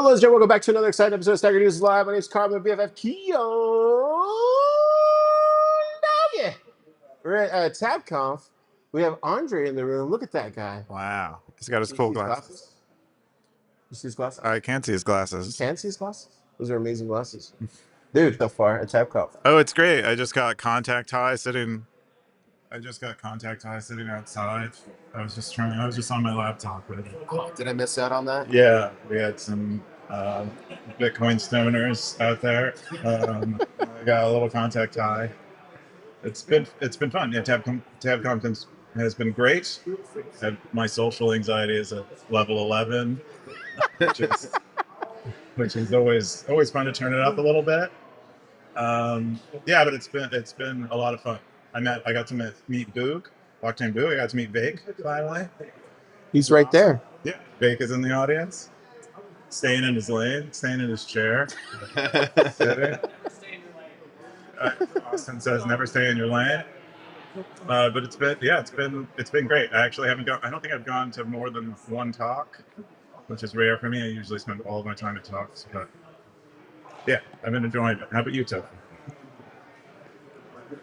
ladies and gentlemen, welcome back to another exciting episode of Stacker.News Live. My name is Carmen, BFF Keyan. Yeah. We're at TabConf. We have Andre in the room. Look at that guy. Wow. He's got his cool glasses. You see his glasses? I can't see his glasses. You can see his glasses? Those are amazing glasses. Dude, so far at TabConf. Oh, it's great. I just got contact high sitting outside. I was just on my laptop. Did I miss out on that? Yeah, we had some Bitcoin stoners out there. I got a little contact high. It's been fun. Yeah, TabConf has been great. My social anxiety is at level 11, which is always fun to turn it up a little bit. Yeah, but it's been a lot of fun. I got to meet Boog, Blockchain Boog. I got to meet Vake finally. He's right there. Yeah, Vake is in the audience, staying in his lane, staying in his chair. Sitting. Austin says never stay in your lane. But it's been great. I actually I don't think I've gone to more than one talk, which is rare for me. I usually spend all of my time at talks, but yeah, I've been enjoying it. How about you, Tiff?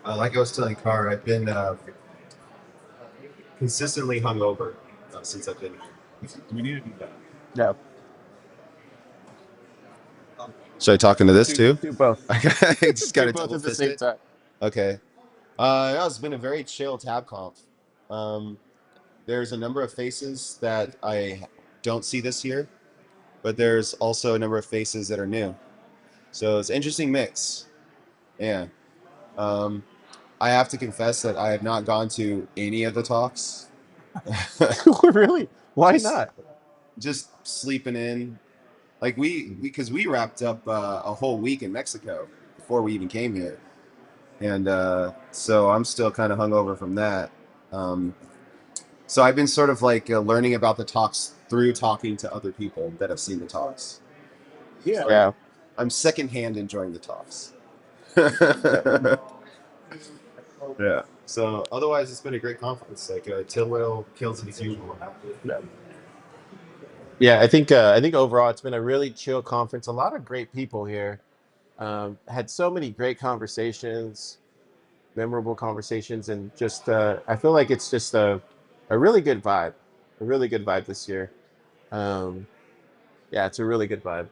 Like I was telling Carr, I've been consistently hungover since I've been here. We need to do that. Yeah. Should I talk into this too? Do both. I just got Do to both double at the fist same it. time. Okay. It's been a very chill TabConf. There's a number of faces that I don't see this year, but there's also a number of faces that are new. So it's an interesting mix. Yeah. I have to confess that I have not gone to any of the talks. Really? Why not? Just sleeping in. Like because we wrapped up a whole week in Mexico before we even came here. And so I'm still kind of hungover from that. So I've been sort of like learning about the talks through talking to other people that have seen the talks. Yeah. Yeah. I'm secondhand enjoying the talks. Yeah. So otherwise, it's been a great conference. Like Tilwell kills it as usual. Yeah, I think overall it's been a really chill conference. A lot of great people here. Had so many great conversations, memorable conversations, and just I feel like it's just a really good vibe, this year. Yeah, it's a really good vibe.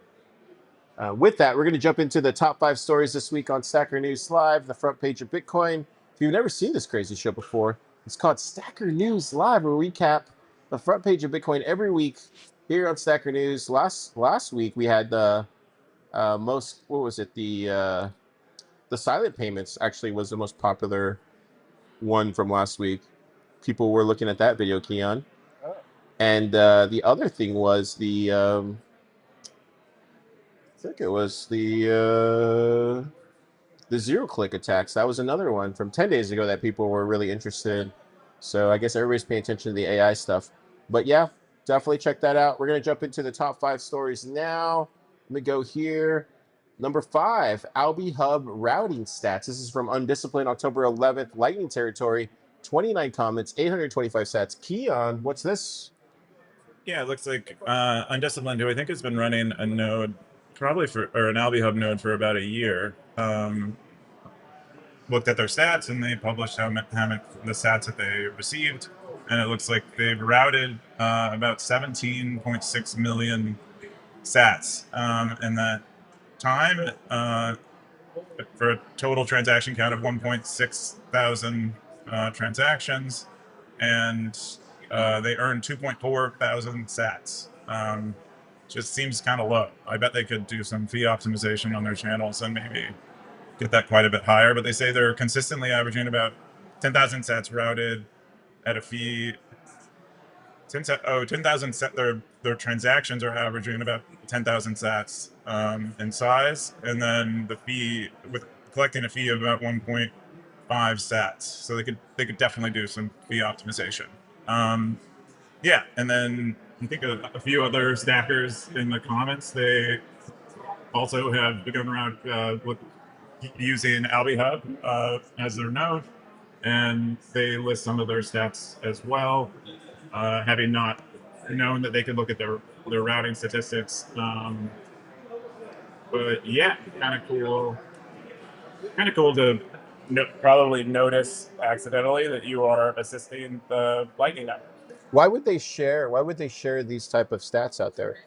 With that, we're going to jump into the top 5 stories this week on Stacker News Live, the front page of Bitcoin. If you've never seen this crazy show before, it's called Stacker News Live. We recap the front page of Bitcoin every week here on Stacker News. Last week we had the most, what was it? The silent payments actually was the most popular one from last week. People were looking at that video, Keyan. And the other thing was the I think it was the zero-click attacks. That was another one from 10 days ago that people were really interested in. So I guess everybody's paying attention to the AI stuff. But yeah, definitely check that out. We're going to jump into the top 5 stories now. Let me go here. Number 5, Alby Hub routing stats. This is from Undisciplined, October 11th, Lightning Territory. 29 comments, 825 sats. Keyan, what's this? Yeah, it looks like Undisciplined, who I think has been running a node probably an Alby Hub node for about a year, looked at their stats and they published the stats that they received, and it looks like they've routed about 17.6 million sats in that time for a total transaction count of 1.6 thousand transactions, and they earned 2.4 thousand sats. Just seems kind of low. I bet they could do some fee optimization on their channels and maybe get that quite a bit higher. But they say they're consistently averaging about 10,000 sats routed at a fee. 10,000 sats. Their transactions are averaging about 10,000 sats in size, and then the fee with collecting a fee of about 1.5 sats. So they could definitely do some fee optimization. Yeah, and then I think a few other stackers in the comments, they also have begun around using Alby Hub as their node, and they list some of their stats as well, having not known that they could look at their routing statistics. But yeah, kind of cool. Kind of cool to probably notice accidentally that you are assisting the Lightning Network. Why would they share? Why would they share these type of stats out there?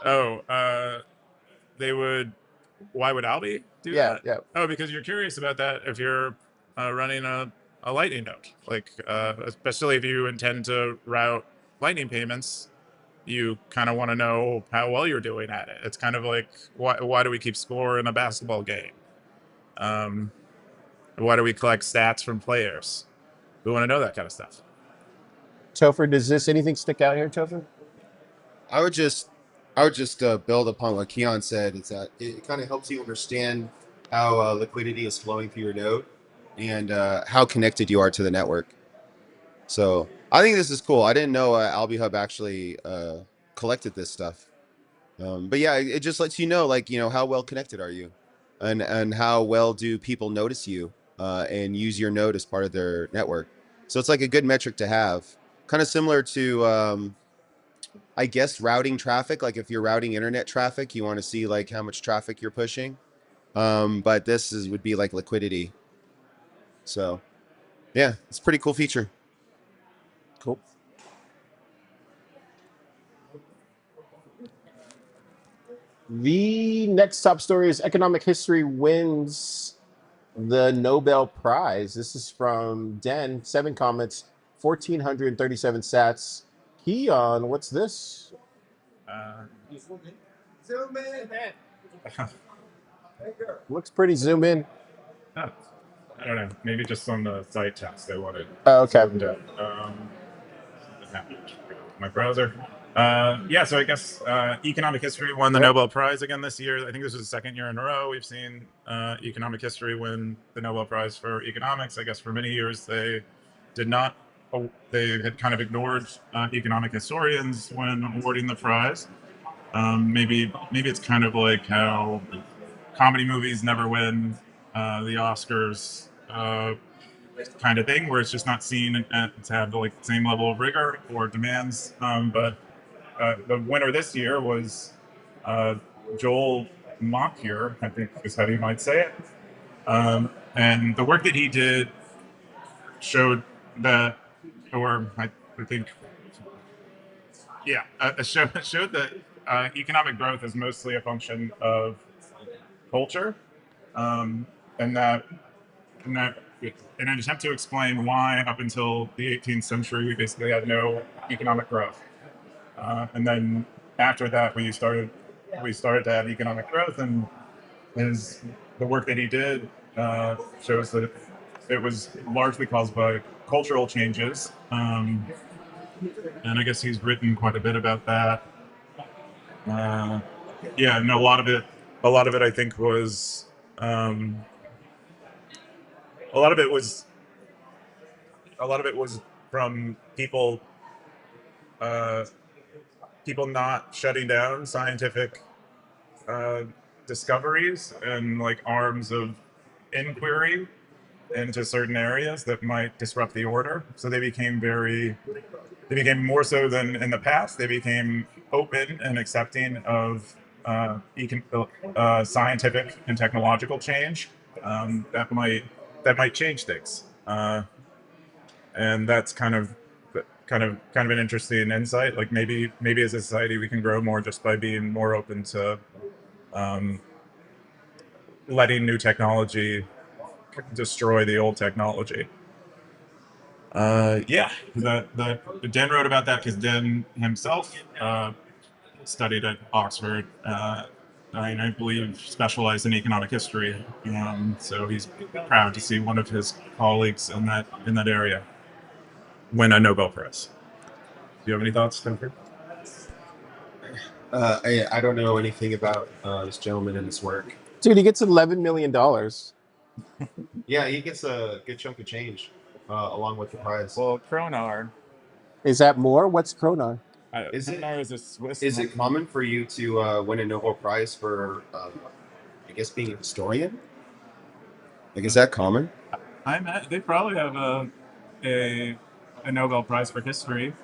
Oh, they would. Why would Albie do Yeah, that? yeah. Oh, because you're curious about that if you're running a Lightning node, like especially if you intend to route Lightning payments, you kind of want to know how well you're doing at it. It's kind of like why do we keep score in a basketball game? Um, why do we collect stats from players? We want to know that kind of stuff. Topher, does this anything stick out here, Topher? I would just build upon what Keyan said. Is that it kind of helps you understand how liquidity is flowing through your node and how connected you are to the network. So I think this is cool. I didn't know AlbiHub actually collected this stuff. But yeah, it just lets you know, like, how well connected are you, and how well do people notice you and use your node as part of their network. So it's like a good metric to have, kind of similar to I guess routing traffic. Like if you're routing internet traffic, you want to see like how much traffic you're pushing. But would be like liquidity. So yeah, it's a pretty cool feature. Cool. The next top story is economic history wins the Nobel Prize. This is from Den. 7 comments, 1,437 sats. Keyan, what's this? Zoom in. Looks pretty zoom in. I don't know. Maybe just on the site text they wanted. Oh, okay. Something happened. My browser. Yeah, so I guess economic history won the Nobel Prize again this year. I think this is the second year in a row we've seen economic history win the Nobel Prize for economics. I guess for many years they did not. They had kind of ignored economic historians when awarding the prize. Maybe it's kind of like how comedy movies never win the Oscars kind of thing, where it's just not seen to have the same level of rigor or demands. But the winner this year was Joel Mokyr, I think is how you might say it. And the work that he did showed that, or I think, yeah, showed that economic growth is mostly a function of culture, and that in an attempt to explain why up until the 18th century we basically had no economic growth, and then after that we started to have economic growth, and the work that he did shows that it was largely caused by cultural changes, and I guess he's written quite a bit about that. Yeah, and a lot of it I think was a lot of it was from people not shutting down scientific discoveries and like arms of inquiry into certain areas that might disrupt the order. So they became more so than in the past. They became open and accepting of scientific and technological change that might change things, and that's kind of an interesting insight. Like maybe as a society we can grow more just by being more open to letting new technology destroy the old technology. Yeah, Dan wrote about that because Dan himself studied at Oxford. I believe specialized in economic history. So he's proud to see one of his colleagues in that area win a Nobel Prize. Do you have any thoughts, Spencer? I don't know anything about this gentleman and his work. Dude, he gets $11 million. Yeah, he gets a good chunk of change along with the prize. Well, Kronar. Is that more? What's Kronar? Kronar is a Swiss. Is it common for you to win a Nobel Prize for, I guess, being a historian? Like, is that common? They probably have a Nobel Prize for history.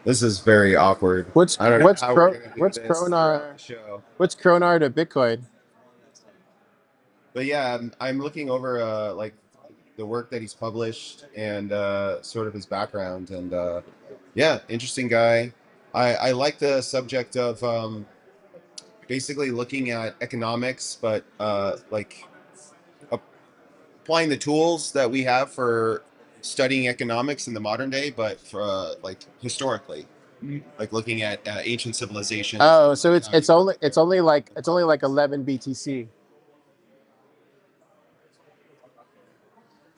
This is very awkward. What's I don't know how we're gonna do what's this throughout the show. what's Kronar to Bitcoin? But yeah, I'm looking over like the work that he's published and sort of his background, and yeah, interesting guy. I like the subject of basically looking at economics, but like applying the tools that we have for studying economics in the modern day, but for like historically, like looking at ancient civilizations. Oh, so it's only like 11 BTC.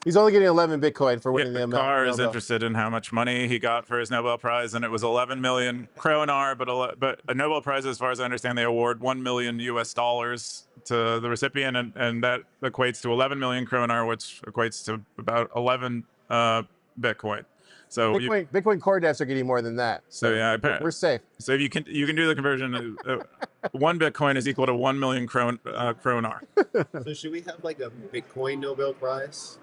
He's only getting 11 Bitcoin for winning the Carr is Nobel. interested in how much money he got for his Nobel Prize, and it was 11 million kroner. But a Nobel Prize, as far as I understand, they award 1 million US dollars to the recipient, and that equates to 11 million kroner, which equates to about 11 Bitcoin. So Bitcoin core devs are getting more than that. So yeah, we're safe. So if you can do the conversion, 1 Bitcoin is equal to 1 million kroner. So should we have like a Bitcoin Nobel Prize?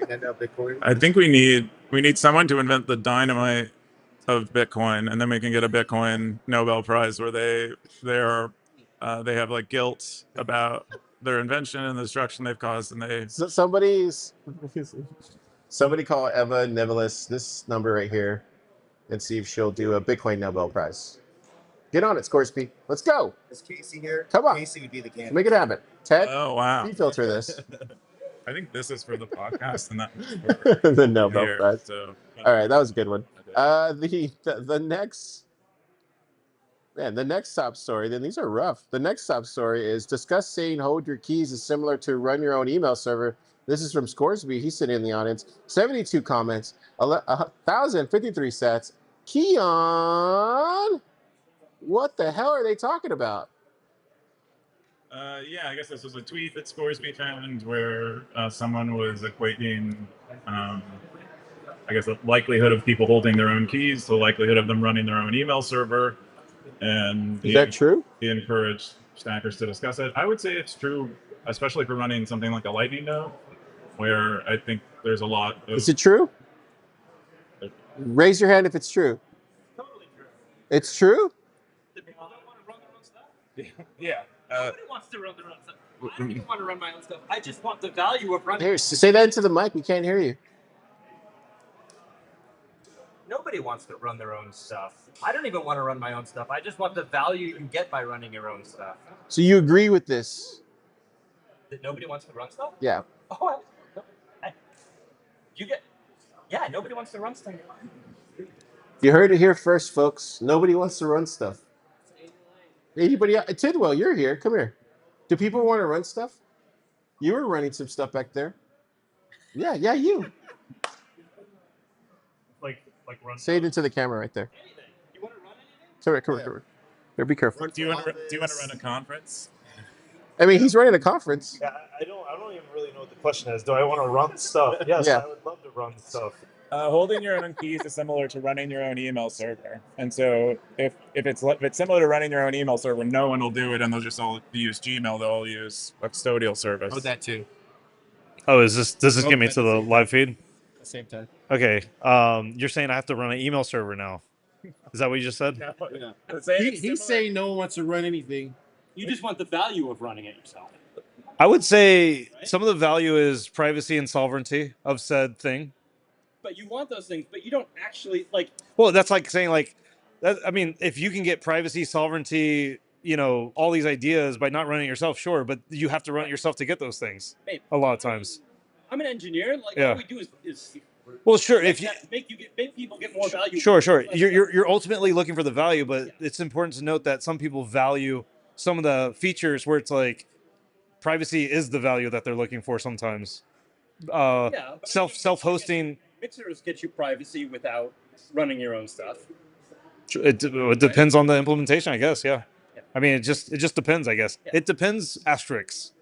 We hand out Bitcoin. I think we need someone to invent the dynamite of Bitcoin, and then we can get a Bitcoin Nobel Prize where they have like guilt about their invention and the destruction they've caused, and they somebody call Eva Nivelis this number right here and see if she'll do a Bitcoin Nobel Prize. Get on it, Scoresby. Let's go. Is Casey here? Come on. Casey would be the candidate. Make it happen. Ted, oh wow, filter this. I think this is for the podcast, and that was for the Nobel here, Prize. So, all right, that was a good one. The next top story. Then these are rough. The next top story is discuss saying hold your keys is similar to run your own email server. This is from Scoresby. He's sitting in the audience. 72 comments, 1,053 sats. Keyan, what the hell are they talking about? Yeah, I guess this was a tweet that Scoresby found where someone was equating, I guess, the likelihood of people holding their own keys to the likelihood of them running their own email server. And is that true? He encouraged stackers to discuss it. I would say it's true, especially for running something like a Lightning node, where I think there's a lot of... Is it true? Raise your hand if it's true. Totally true. It's true? The people don't want to run their own stuff. Yeah. Nobody wants to run their own stuff. I don't even want to run my own stuff. I just want the value of running. Here, say that into the mic. We can't hear you. Nobody wants to run their own stuff. I don't even want to run my own stuff. I just want the value you can get by running your own stuff. So you agree with this? That nobody wants to run stuff? Yeah. Oh, yeah, nobody wants to run stuff. You heard it here first, folks. Nobody wants to run stuff. Anybody else? Tidwell, you're here. Come here. Do people want to run stuff? You were running some stuff back there. Yeah, you. Like run. Say it into the camera right there. Anything. You want to run anything? Come here. Here, be careful. Do you want to run a conference? I mean, he's running a conference. Yeah, I don't even really know what the question is. Do I want to run stuff? Yes, Yeah. I would love to run stuff. Holding your own keys is similar to running your own email server, and so if it's similar to running your own email server, no one will do it, and they'll just all use Gmail. They'll use a custodial service. Oh, that too. Oh, does this get me to the live feed? At the same time. Okay. You're saying I have to run an email server now. Is that what you just said? Yeah. He's saying no one wants to run anything. You just want the value of running it yourself. I would say some of the value is privacy and sovereignty of said thing. But you want those things, but you don't actually like. Well, that's like saying that. I mean, if you can get privacy, sovereignty, all these ideas by not running it yourself, sure, but you have to run it yourself to get those things. Babe, a lot of times. I'm an engineer. Like Yeah. all we do is Well, sure. If you make people get more value. Sure. You're ultimately looking for the value, but it's important to note that some people value some of the features where it's like privacy is the value that they're looking for sometimes. Self-hosting. Mixers get you privacy without running your own stuff. It depends on the implementation, I guess. Yeah. I mean, it just depends, I guess. It depends, asterisks.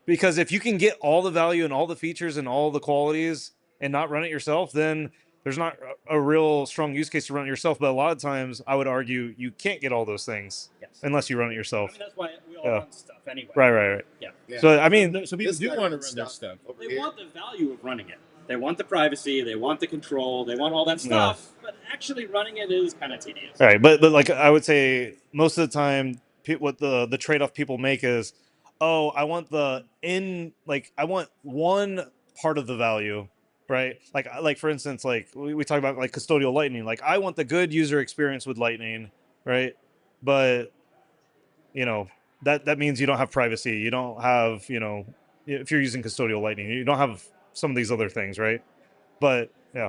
Because if you can get all the value and all the features and all the qualities and not run it yourself, then there's not a real strong use case to run it yourself. But a lot of times, I would argue you can't get all those things unless you run it yourself. I mean, that's why we all run stuff anyway. Right. Yeah. So I mean, So people do want to run their stuff. They want the value of running it. They want the privacy, they want the control, they want all that stuff, but actually running it is kind of tedious. All right, but like I would say, most of the time, what the trade off people make is, oh, I want I want one part of the value, right? Like for instance, like we talk about like custodial Lightning. Like I want the good user experience with Lightning, right? But that means you don't have privacy. You don't have if you're using custodial Lightning, you don't have some of these other things, right? But yeah.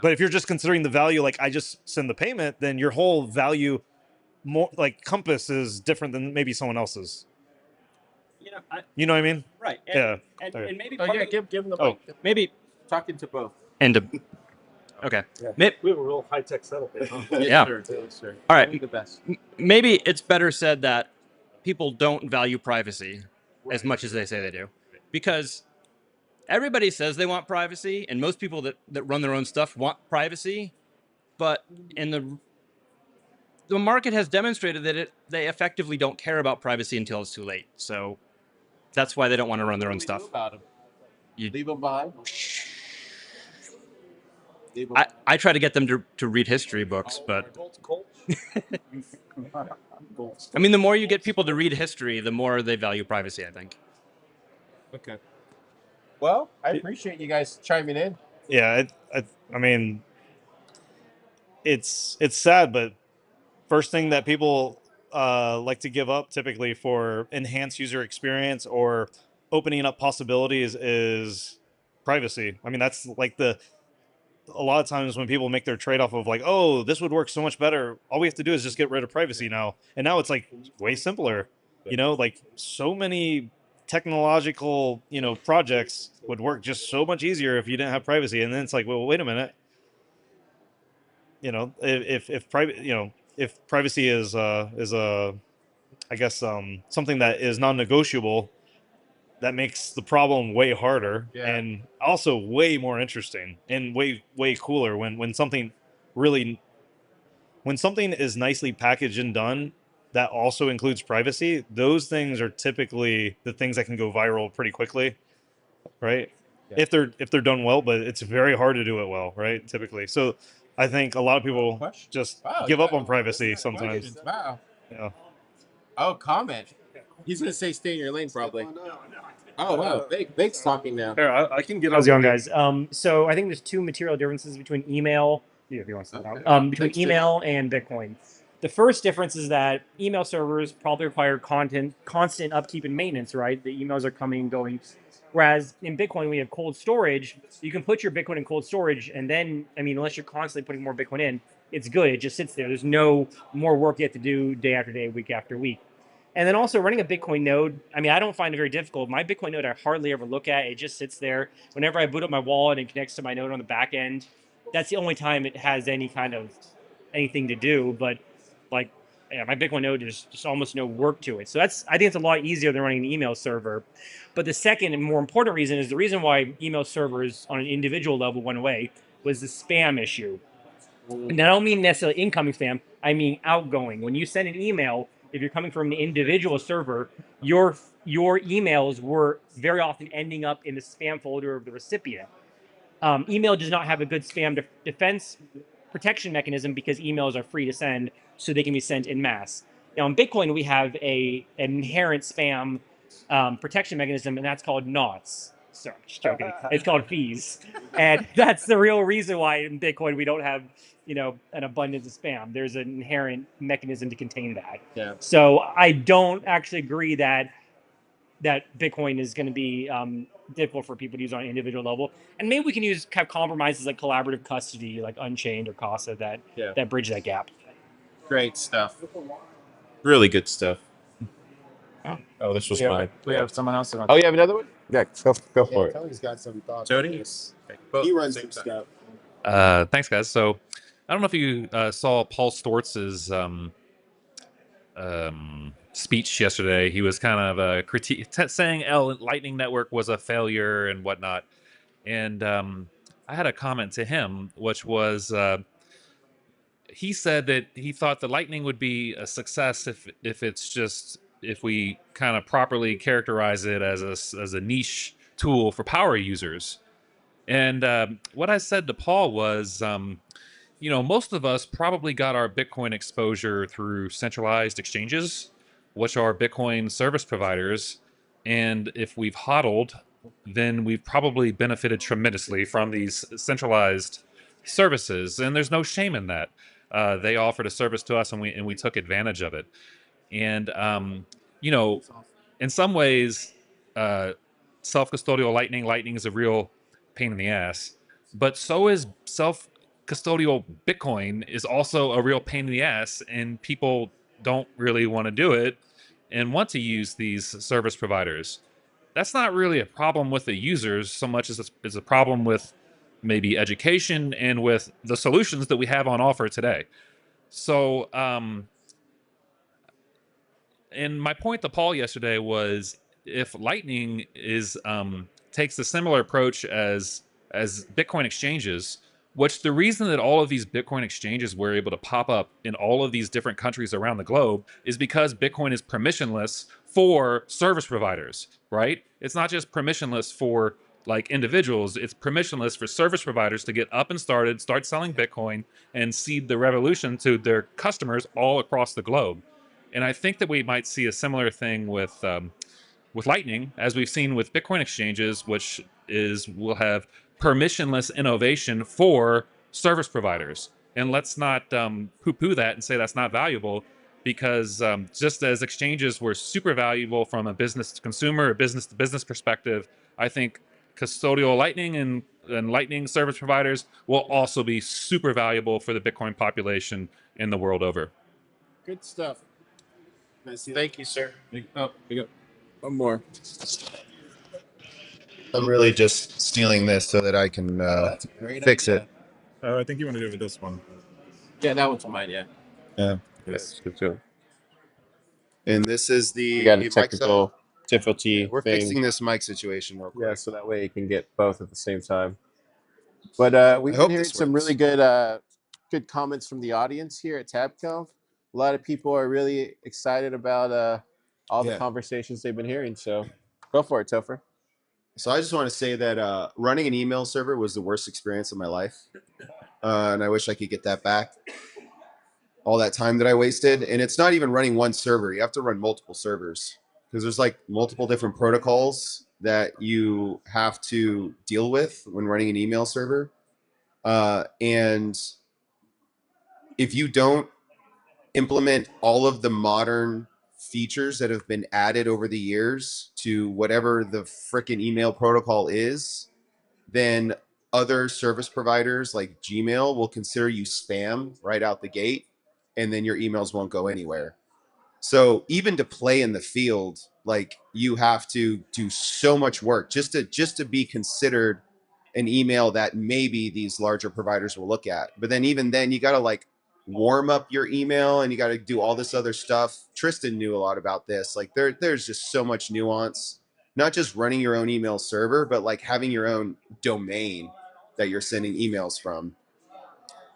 But if you're just considering the value, like I just send the payment, then your whole value more like compass is different than maybe someone else's. You know what I mean? Right. Yeah. And maybe give them the Oh. mic. maybe Talking to both. okay. Yeah. May- We have a real high tech setup here. Huh? Yeah. Sir. Yes, sir. All right. Only the best. Maybe it's better said that people don't value privacy as much as they say they do, because everybody says they want privacy, and most people that run their own stuff want privacy, but in the market has demonstrated that they effectively don't care about privacy until it's too late. So that's why they don't want to run their own stuff. About him. You- Leave them behind. I try to get them to read history books, but I mean, the more you get people to read history, the more they value privacy, I think. Okay. Well, I appreciate you guys chiming in. Yeah, I mean, it's sad, but first thing that people like to give up typically for enhanced user experience or opening up possibilities is privacy. I mean, that's like a lot of times when people make their trade-off of like, oh, this would work so much better, all we have to do is just get rid of privacy now. And now it's like way simpler. Like so many technological, projects would work just so much easier if you didn't have privacy. And then it's like, well, wait a minute. If private, if privacy is a, I guess, something that is non-negotiable, that makes the problem way harder and also way more interesting and way cooler when something is nicely packaged and done that also includes privacy. Those things are typically the things that can go viral pretty quickly, right? If they're done well, but it's very hard to do it well, right? Typically. So I think a lot of people just give up on privacy sometimes. Wow. Yeah. Oh, comment. He's gonna say stay in your lane probably. Oh wow, Bake's talking now. Here, I can get How's it over going, here. guys? So I think there's two material differences between email. Yeah, if you want to start out. Between email and Bitcoin. The first difference is that email servers probably require constant upkeep and maintenance, right? The emails are coming and going. Whereas in Bitcoin, we have cold storage. You can put your Bitcoin in cold storage, and then, I mean, unless you're constantly putting more Bitcoin in, it's good. It just sits there. There's no more work you have to do day after day, week after week. And then also running a Bitcoin node, I mean, I don't find it very difficult. My Bitcoin node, I hardly ever look at. It just sits there. Whenever I boot up my wallet and connects to my node on the back end, that's the only time it has any kind of anything to do. But like, yeah, my Bitcoin node, there's just almost no work to it. So I think it's a lot easier than running an email server. But the second and more important reason is the reason why email servers on an individual level went away was the spam issue. And I don't mean necessarily incoming spam. I mean outgoing. When you send an email, if you're coming from an individual server, your emails were very often ending up in the spam folder of the recipient. Email does not have a good spam defense protection mechanism because emails are free to send, so they can be sent in mass. Now in Bitcoin, we have an inherent spam protection mechanism, and that's called knots. Sorry, just joking. It's called fees, and that's the real reason why in Bitcoin we don't have an abundance of spam. There's an inherent mechanism to contain that. Yeah. So I don't actually agree that Bitcoin is going to be difficult for people to use on an individual level. And maybe we can have compromises like collaborative custody, like Unchained or Casa that bridge that gap. Great stuff. Really good stuff. Oh, this was mine. We have someone else. Oh, you have another one? Yeah, go for it. Tony's got some thoughts. Jody? He runs some stuff. Thanks, guys. So, I don't know if you saw Paul Stortz's speech yesterday. He was kind of saying Lightning Network was a failure and whatnot. And I had a comment to him, which was he said that he thought the Lightning would be a success if we kind of properly characterize it as a niche tool for power users. And what I said to Paul was, most of us probably got our Bitcoin exposure through centralized exchanges, which are Bitcoin service providers. And if we've hodled, then we've probably benefited tremendously from these centralized services. And there's no shame in that. They offered a service to us, and we took advantage of it. And you know, in some ways, uh, self-custodial Lightning is a real pain in the ass, but so is self-custodial Bitcoin is also a real pain in the ass, and people don't really want to do it and want to use these service providers. That's not really a problem with the users so much as it's a problem with maybe education and with the solutions that we have on offer today. So, and my point to Paul yesterday was, if Lightning is takes a similar approach as Bitcoin exchanges, which the reason that all of these Bitcoin exchanges were able to pop up in all of these different countries around the globe is because Bitcoin is permissionless for service providers, right? It's not just permissionless for like individuals, it's permissionless for service providers to get up and started, start selling Bitcoin, and seed the revolution to their customers all across the globe. And I think that we might see a similar thing with Lightning, as we've seen with Bitcoin exchanges, which is we'll have permissionless innovation for service providers. And let's not poo-poo that and say that's not valuable, because just as exchanges were super valuable from a business to consumer, a business to business perspective, I think custodial Lightning and Lightning service providers will also be super valuable for the Bitcoin population in the world over. Good stuff. Thank you, sir. Oh, we got one more. I'm really just stealing this so that I can fix it. Oh, I think you want to do it with this one. Yeah, that one's mine. Yeah. Yeah. Yes. Good too. And this is the We got a mic technical setup. difficulty We're thing. fixing this mic situation real quick. Yeah, so that way you can get both at the same time. But we've been hearing some really good comments from the audience here at TabConf. A lot of people are really excited about all the conversations they've been hearing. So go for it, Topher. So I just want to say that running an email server was the worst experience of my life. And I wish I could get that back. All that time that I wasted. And it's not even running one server. You have to run multiple servers because there's like multiple different protocols that you have to deal with when running an email server. And if you don't implement all of the modern features that have been added over the years to whatever the frickin' email protocol is, then other service providers like Gmail will consider you spam right out the gate, and then your emails won't go anywhere. So even to play in the field, like you have to do so much work just to be considered an email that maybe these larger providers will look at. But then even then you got to like warm up your email and you got to do all this other stuff. Tristan knew a lot about this. Like there's just so much nuance, not just running your own email server, but like having your own domain that you're sending emails from.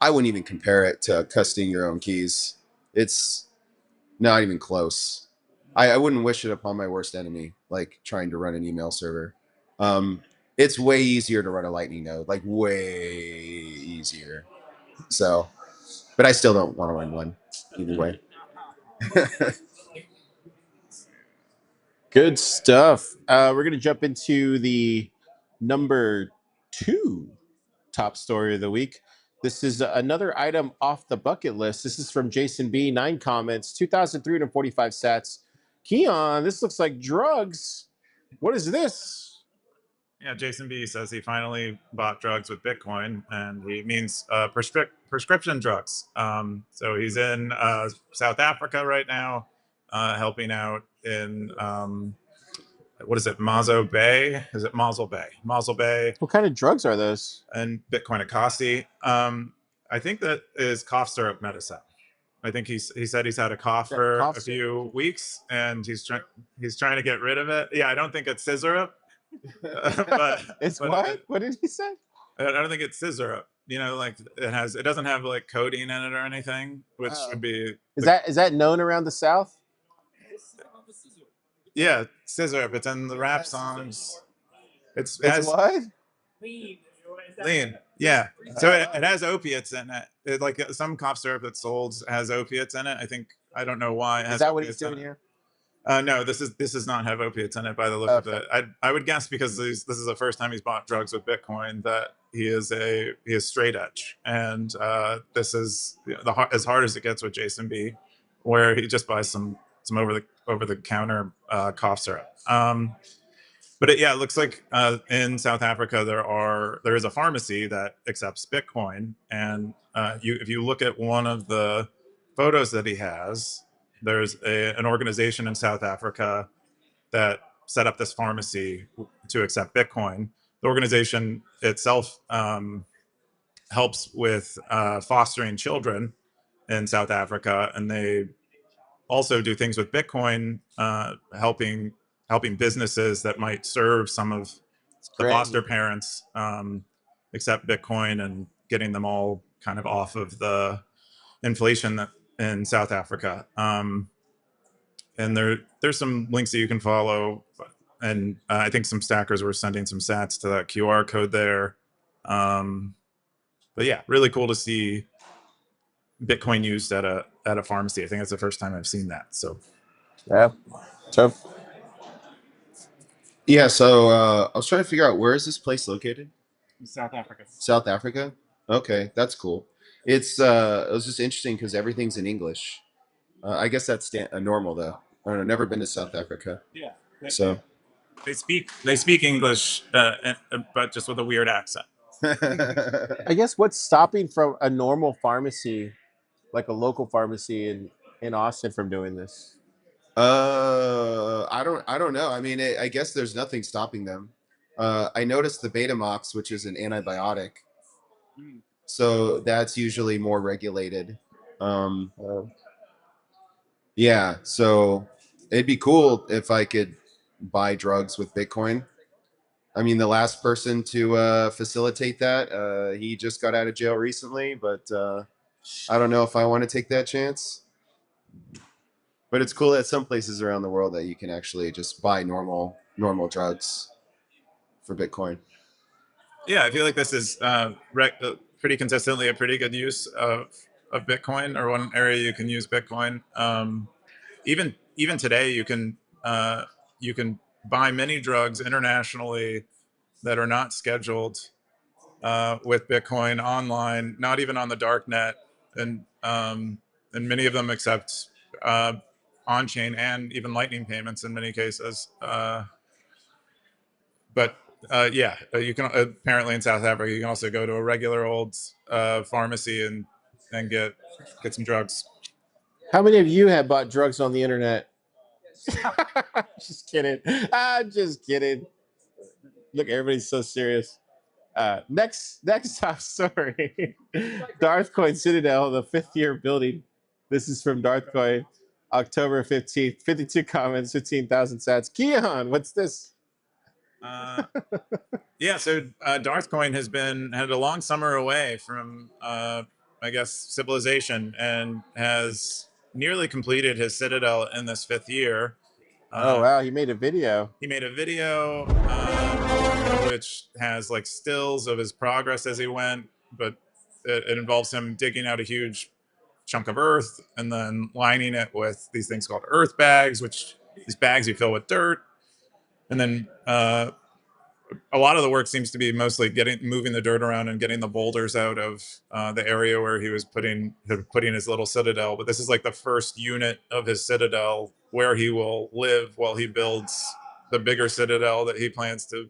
I wouldn't even compare it to custodying your own keys. It's not even close. I wouldn't wish it upon my worst enemy, like trying to run an email server. It's way easier to run a Lightning node, like way easier. So, but I still don't want to run one either way. Good stuff. We're going to jump into the number 2 top story of the week. This is another item off the bucket list. This is from Jason B. 9 comments, 2,345 sats. Keyan, this looks like drugs. What is this? Yeah, Jason B says he finally bought drugs with Bitcoin, and he means prescription drugs. So he's in South Africa right now, helping out in what is it, Mazo Bay? Is it Mazel Bay? Mazel Bay. What kind of drugs are those? And Bitcoin Akasi. I think that is cough syrup medicine. I think he said he's had a cough for a few weeks, and he's trying to get rid of it. Yeah, I don't think it's scissor. But it's what? What did he say? I don't think it's scissor. You know, like it doesn't have like codeine in it or anything, which would be. Is that known around the South? Yeah, scissor. It's in the rap songs. It has what? Lean. Yeah. So it has opiates in it. Like some cough syrup that's sold has opiates in it. I don't know why it has Is that what he's opiates in doing it. here? No, this does not have opiates in it by the look of it. I would guess because this is the first time he's bought drugs with Bitcoin that he is straight edge, and this is as hard as it gets with Jason B, where he just buys some over the counter cough syrup. But it looks like in South Africa there is a pharmacy that accepts Bitcoin, and if you look at one of the photos that he has, there's an organization in South Africa that set up this pharmacy to accept Bitcoin. The organization itself helps with fostering children in South Africa, and they also do things with Bitcoin, helping businesses that might serve some of the foster parents accept Bitcoin and getting them all kind of off of the inflation that in South Africa. And there's some links that you can follow, and I think some stackers were sending some sats to that QR code there. But yeah, really cool to see Bitcoin used at a pharmacy. I think that's the first time I've seen that. So Yeah. Tough. Yeah, so I was trying to figure out, where is this place located? South Africa. South Africa? Okay, that's cool. It was just interesting because everything's in English. I guess that's normal though. I don't know, never been to South Africa. Yeah. So they speak English, but just with a weird accent. I guess what's stopping from a normal pharmacy, like a local pharmacy in Austin, from doing this? I don't know. I mean, I guess there's nothing stopping them. I noticed the Betamax, which is an antibiotic, so that's usually more regulated. Yeah, so it'd be cool if I could buy drugs with Bitcoin. I mean, the last person to facilitate that, he just got out of jail recently, but I don't know if I want to take that chance. But it's cool that some places around the world that you can actually just buy normal drugs for Bitcoin. Yeah, I feel like this is pretty consistently a pretty good use of Bitcoin, or one area you can use Bitcoin. Even today, you can buy many drugs internationally that are not scheduled with Bitcoin online, not even on the dark net, and many of them accept on-chain and even Lightning payments in many cases. But you can apparently in South Africa you can also go to a regular old pharmacy and get some drugs. How many of you have bought drugs on the internet? Just kidding. I'm just kidding. Look, everybody's so serious. Next top story. Darthcoin Citadel, the 5th year building. This is from Darthcoin, October 15th. 52 comments, 15,000 sats. Keyan, what's this? So Darthcoin had a long summer away from I guess civilization, and has nearly completed his citadel in this 5th year. Oh wow, he made a video. He made a video which has like stills of his progress as he went, but it involves him digging out a huge chunk of earth and then lining it with these things called earth bags, which these bags you fill with dirt, and then a lot of the work seems to be mostly moving the dirt around and getting the boulders out of the area where he was putting his little citadel. But this is like the first unit of his citadel where he will live while he builds the bigger citadel that he plans to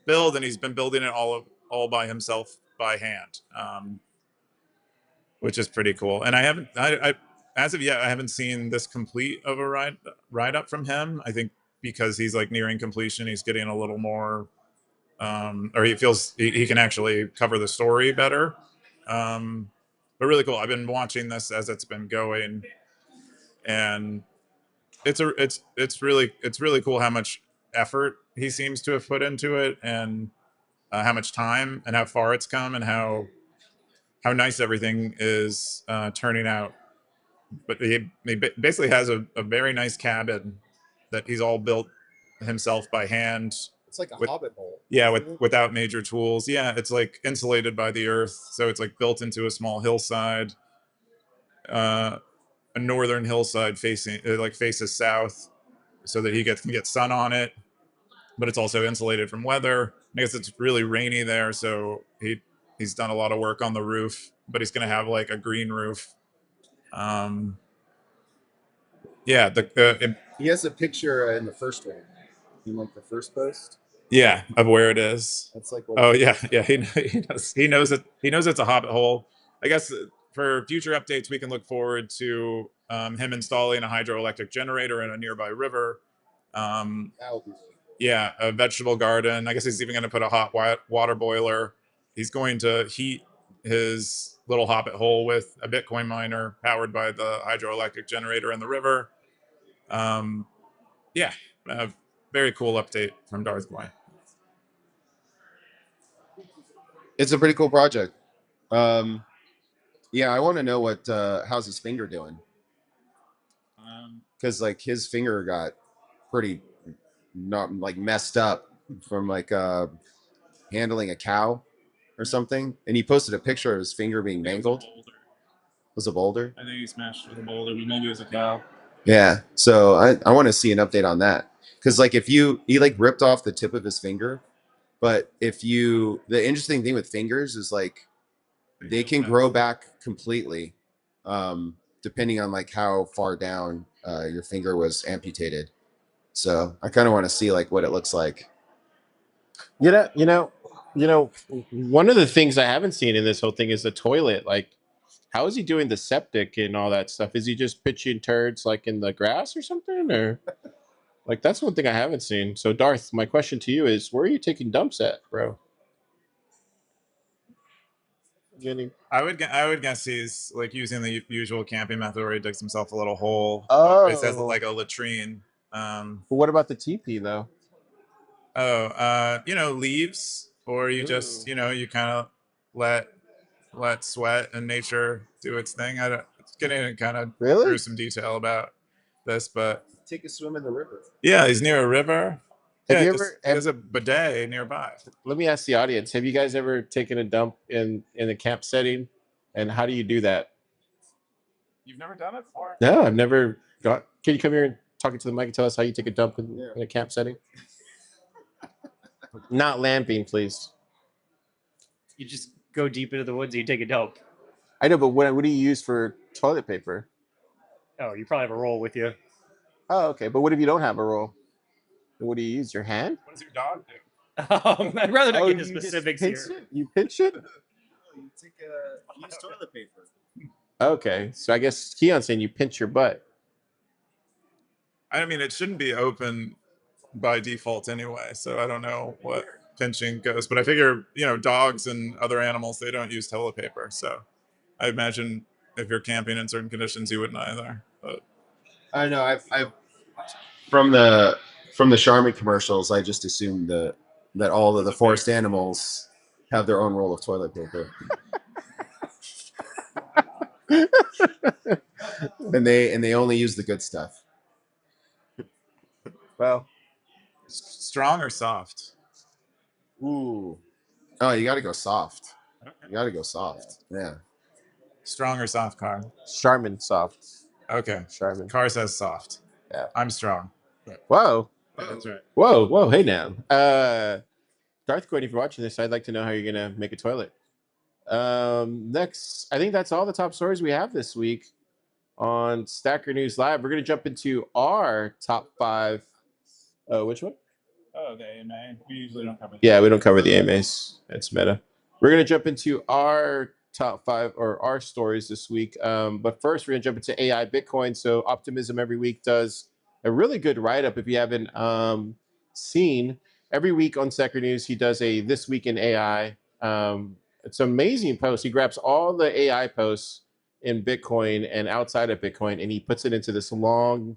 build, and he's been building it all by himself by hand, which is pretty cool. And I as of yet I haven't seen this complete of a ride up from him. I think because he's like nearing completion, he's getting a little more or he feels he can actually cover the story better. But really cool. I've been watching this as it's been going, and it's really cool how much effort he seems to have put into it, and how much time and how far it's come, and how nice everything is turning out. But he basically has a very nice cabin that he's all built himself by hand. It's like a with, hobbit hole. Yeah, without major tools. Yeah, it's like insulated by the earth, so it's like built into a small hillside, a northern hillside facing like faces south, so that he can get sun on it, but it's also insulated from weather. I guess it's really rainy there, so he's done a lot of work on the roof, but he's gonna have like a green roof. Yeah, He has a picture in the first one, in like the first post. yeah, of where it is. That's like what Oh yeah, yeah. He knows it. He knows it's a hobbit hole. I guess for future updates, we can look forward to him installing a hydroelectric generator in a nearby river. that'll be really cool. Yeah, a vegetable garden. I guess he's even going to put a hot water boiler. He's going to heat his little hobbit hole with a Bitcoin miner powered by the hydroelectric generator in the river. Yeah, very cool update from Darth Boy. It's a pretty cool project. Yeah, I want to know what how's his finger doing, because like his finger got pretty not like messed up from like handling a cow or something, and he posted a picture of his finger being mangled. Was a boulder? I think he smashed with a boulder, but maybe it was a cow. Yeah, so I want to see an update on that, because like if he like ripped off the tip of his finger, but if you the interesting thing with fingers is like they can grow back completely, depending on like how far down your finger was amputated. So I kind of want to see like what it looks like. One of the things I haven't seen in this whole thing is the toilet. Like, how is he doing the septic and all that stuff? Is he just pitching turds like in the grass or something? Or like that's one thing I haven't seen. So Darth, my question to you is, where are you taking dumps at, bro? Jenny. I would guess he's like using the usual camping method where he digs himself a little hole. Oh. It says like a latrine. But what about the teepee though? Leaves, or you just you kind of let sweat and nature do its thing. It's getting kind of Really? through some detail about this, but Take a swim in the river. yeah, he's near a river. Have Yeah, you 'cause ever- there's a bidet nearby. Let me ask the audience: have you guys ever taken a dump in a camp setting, and how do you do that? You've never done it before? No, I've never got. Can you come here and talk to the mic and tell us how you take a dump in a camp setting? Not lamping, please. You just go deep into the woods and you take a dump. I know, but what do you use for toilet paper? Oh, you probably have a roll with you. Oh, okay. But what if you don't have a roll? What do you use? Your hand? What does your dog do? I'd rather not get into you just specifics pinch here. it? You pinch it? You use toilet paper. Okay. So I guess Keyan's saying you pinch your butt. I mean, it shouldn't be open by default anyway, so I don't know what pinching goes, but I figure dogs and other animals, they don't use toilet paper, so I imagine if you're camping in certain conditions you wouldn't either. But I don't know. I've from the Charmin commercials, I just assumed that all of the forest animals have their own roll of toilet paper. and they only use the good stuff. Well, strong or soft? Ooh. Oh, you got to go soft. You got to go soft. Yeah. Strong or soft, Car? Charmin soft. Okay. Charmin. Car says soft. Yeah. I'm strong. Whoa. That's right. Whoa. Hey now. Darth Quinn, if you're watching this, I'd like to know how you're going to make a toilet. Next, I think that's all the top stories we have this week on Stacker News Live. We're going to jump into our top 5. Which one? Oh, the AMA. We usually don't cover that. Yeah, we don't cover the AMAs. It's meta. We're going to jump into our top 5 or our stories this week. But first, we're going to jump into AI Bitcoin. So Optimism every week does a really good write-up. If you haven't seen, every week on Stacker News, he does a This Week in AI. It's an amazing post. He grabs all the AI posts in Bitcoin and outside of Bitcoin, and he puts it into this long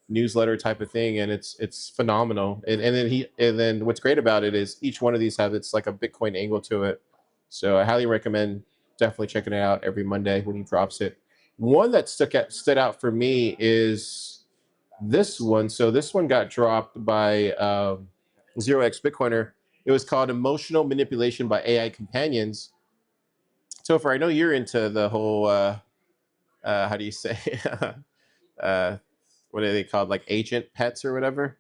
newsletter type of thing, and it's phenomenal. And then what's great about it is each one of these have it's like a Bitcoin angle to it. So I highly recommend definitely checking it out every Monday when he drops it. One that stood out for me is this one. So this one got dropped by 0x Bitcoiner. It was called Emotional Manipulation by AI Companions. Topher, I know you're into the whole how do you say what are they called, like agent pets or whatever?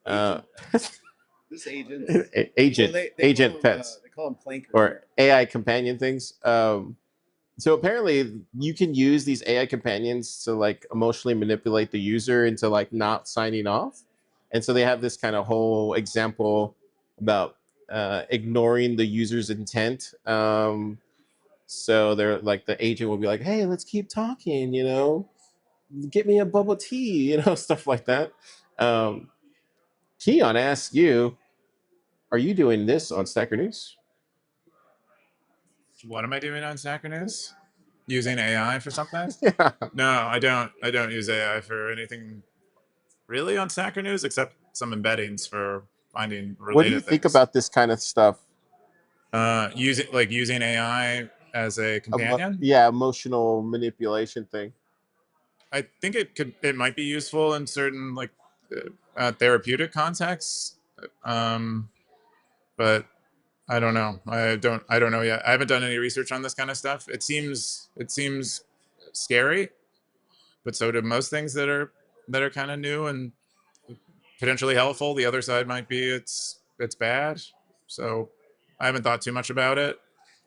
This agent. Agent Well, they agent call them, pets they call them plankers. or AI companion things. So apparently you can use these AI companions to like emotionally manipulate the user into like not signing off. And so they have this kind of whole example about ignoring the user's intent. So they're like, the agent will be like, hey, let's keep talking, you know, get me a bubble tea, you know, stuff like that. Keyan asked you, are you doing this on Stacker News? What am I doing on Stacker.News? Using AI for something? Yeah. No, I don't. I don't use AI for anything really on Stacker.News, except some embeddings for finding related What do you think things. about this kind of stuff? Using AI as a companion. Yeah, emotional manipulation thing. I think it might be useful in certain like therapeutic contexts, but I don't know. I don't know yet. I haven't done any research on this kind of stuff. It seems scary, but so do most things that are kind of new and potentially helpful. The other side might be it's bad. So I haven't thought too much about it.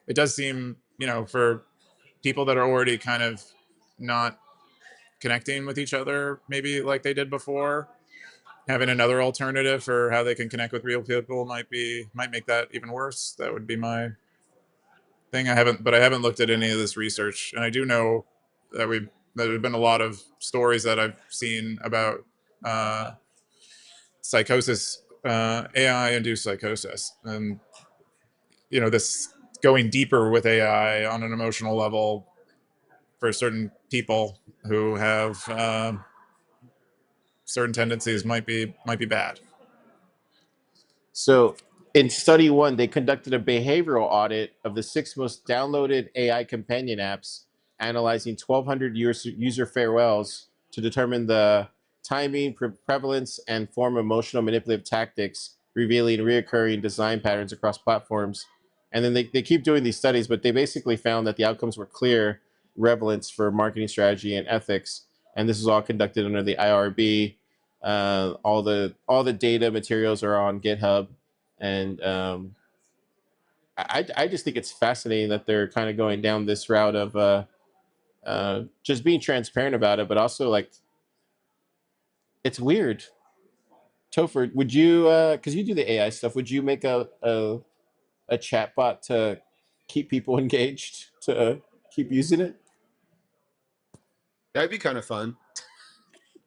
It does seem, for people that are already kind of not connecting with each other maybe like they did before, having another alternative for how they can connect with real people might make that even worse. That would be my thing. I haven't looked at any of this research, and I do know that there have been a lot of stories that I've seen about psychosis, AI induced psychosis, and this going deeper with AI on an emotional level for certain people who have certain tendencies might be bad. So in study one, they conducted a behavioral audit of the 6 most downloaded AI companion apps, analyzing 1,200 user farewells to determine the timing, prevalence, and form of emotional manipulative tactics, revealing reoccurring design patterns across platforms. And then they keep doing these studies, but they basically found that the outcomes were clear relevance for marketing strategy and ethics. And this was all conducted under the IRB. All the data materials are on GitHub, and I just think it's fascinating that they're kind of going down this route of just being transparent about it, but also like it's weird. Topher, would you, because you do the AI stuff, would you make a chat bot to keep people engaged, to keep using it? That'd be kind of fun.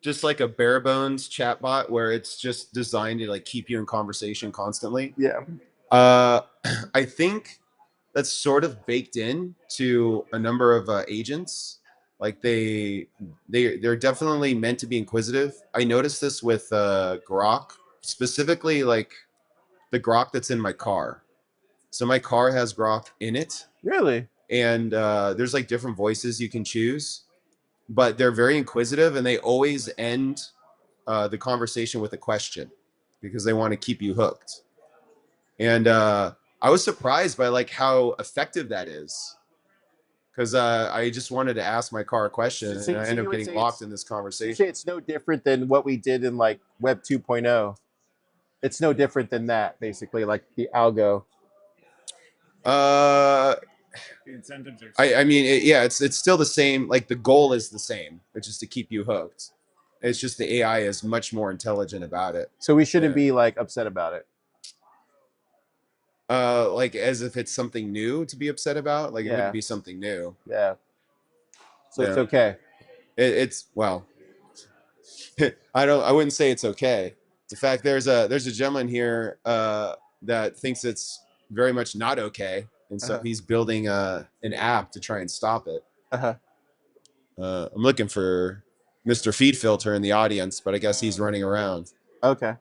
Just like a bare bones chatbot where it's just designed to like keep you in conversation constantly. Yeah. I think that's sort of baked in to a number of agents. Like they're definitely meant to be inquisitive. I noticed this with Grok, specifically like the Grok that's in my car. So my car has Grok in it. Really? And there's like different voices you can choose, but they're very inquisitive, and they always end the conversation with a question because they want to keep you hooked. And I was surprised by like how effective that is, because I just wanted to ask my car a question, and I ended up getting locked in this conversation. It's no different than what we did in like Web 2.0. It's no different than that, basically, like the algo. The incentives are. I mean, it's still the same. Like the goal is the same, which is to keep you hooked. It's just the AI is much more intelligent about it. So we shouldn't be like upset about it. Like as if it's something new to be upset about. Like it Yeah. wouldn't be something new. Yeah. So it's Yeah. okay. It's well, I wouldn't say it's okay. In fact, there's a gentleman here that thinks it's very much not okay, and so he's building an app to try and stop it. I'm looking for Mr. Feed Filter in the audience, but I guess he's running around. Okay.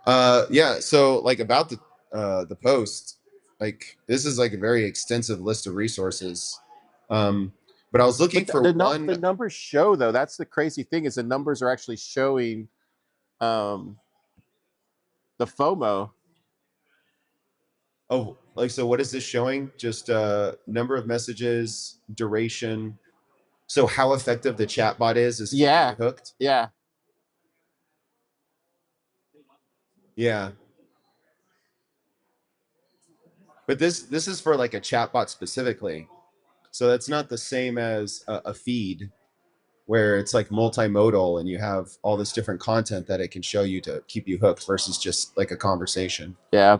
Yeah. So like about the post, like this is like a very extensive list of resources. But I was looking for the one. numbers show, though. That's the crazy thing, is the numbers are actually showing the FOMO. Oh, like, so what is this showing? Just number of messages, duration. So how effective the chatbot is keeping Yeah. you hooked. Yeah. Yeah. But this is for like a chatbot specifically. So that's not the same as a feed where it's like multimodal and you have all this different content that it can show you to keep you hooked versus just like a conversation. Yeah.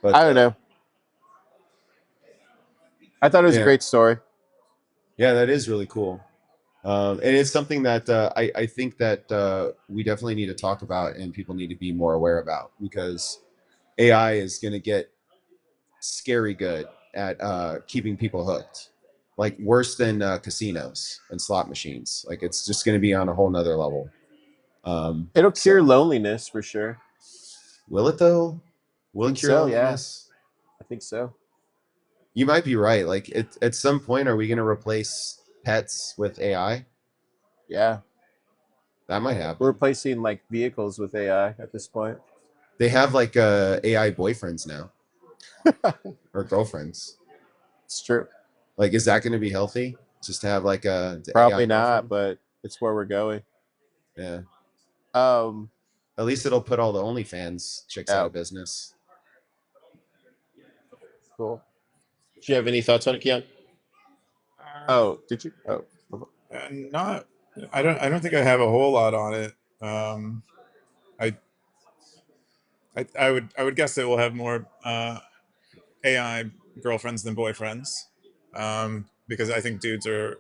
But I don't know. I thought it was a yeah, great story. yeah, that is really cool. And it's something that I think that we definitely need to talk about and people need to be more aware about, because AI is going to get scary good at keeping people hooked, like worse than casinos and slot machines. Like it's just going to be on a whole nother level. It'll cure So loneliness for sure. will it though? Will I it think cure so. Yeah. loneliness? I think so. You might be right. Like at some point, are we going to replace pets with AI? Yeah. That might We're happen. replacing like vehicles with AI at this point. They have like AI boyfriends now or girlfriends. It's true. Like, is that going to be healthy? Just to have like a Probably AI not, girlfriend? but it's where we're going. Yeah. Um, At least it'll put all the OnlyFans chicks out yeah, of business. cool. Do you have any thoughts on it, Keyan? Oh, did you? Oh, Not. I don't think I have a whole lot on it. I, I would guess it will have more AI girlfriends than boyfriends, because I think dudes are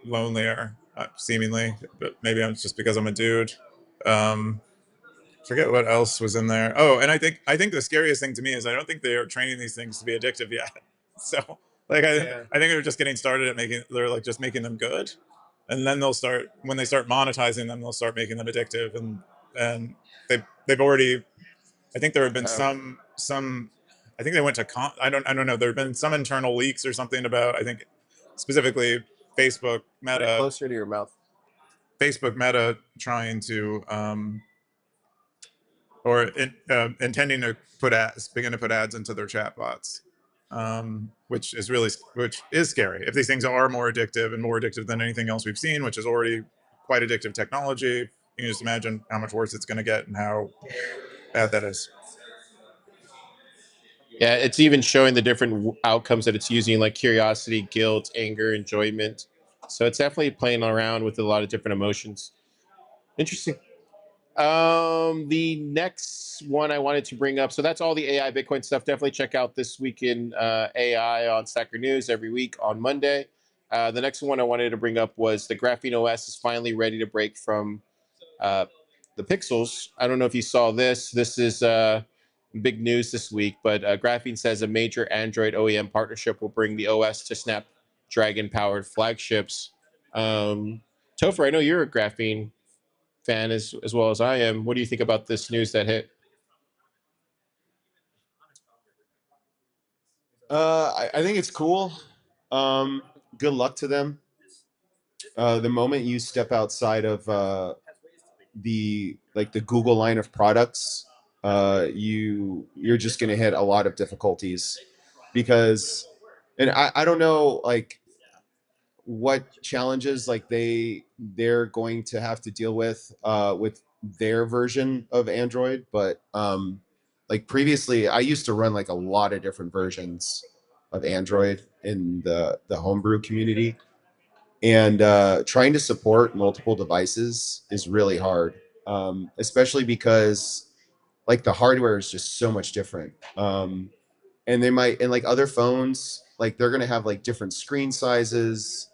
lonelier, seemingly. But maybe I'm just because I'm a dude. Um, Forget what else was in there. Oh, and I think the scariest thing to me is I don't think they are training these things to be addictive yet. So like I think they're just getting started at making they're like just making them good, and then they'll start when they start monetizing them they'll start making them addictive, and they've already I think there have been some I think they went to I don't know, there have been some internal leaks or something about I think specifically Facebook right Meta closer to your mouth. trying to intending to begin to put ads into their chatbots, which is scary. If these things are more addictive and more addictive than anything else we've seen, which is already quite addictive technology, you can just imagine how much worse it's going to get and how bad that is. Yeah, it's even showing the different outcomes that it's using, like curiosity, guilt, anger, enjoyment. So it's definitely playing around with a lot of different emotions. Interesting. The next one I wanted to bring up. So that's all the AI Bitcoin stuff. Definitely check out This Week in AI on Stacker News every week on Monday. The next one I wanted to bring up was the Graphene OS is finally ready to break from the Pixels. I don't know if you saw this. This is big news this week, but Graphene says a major Android OEM partnership will bring the OS to Snapdragon powered flagships. Topher, I know you're a Graphene fan as well as I am. What do you think about this news that hit? I think it's cool. Good luck to them. The moment you step outside of the Google line of products, you're just going to hit a lot of difficulties because, and I don't know like what challenges like they're going to have to deal with their version of Android, but like previously I used to run like a lot of different versions of Android in the homebrew community, and trying to support multiple devices is really hard, especially because like the hardware is just so much different. And they might, and like other phones, like they're gonna have like different screen sizes,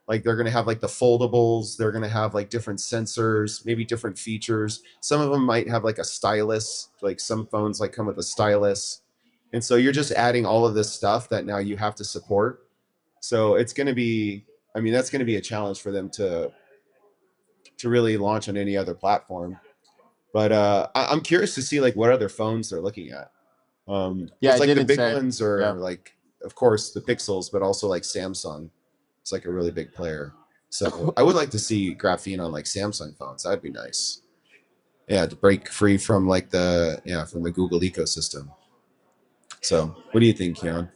like they're gonna have like the foldables, they're gonna have like different sensors, maybe different features. Some of them might have like a stylus, like some phones like come with a stylus, and so you're just adding all of this stuff that now you have to support. So it's gonna be, I mean, that's gonna be a challenge for them to really launch on any other platform. But I'm curious to see like what other phones they're looking at. Yeah, Because I like the didn't big say. ones Yeah. are like, of course, the Pixels, but also like Samsung. It's like a really big player. So I would like to see graphene on like Samsung phones. That'd be nice. Yeah, to break free from like from the Google ecosystem. So what do you think, Keyan?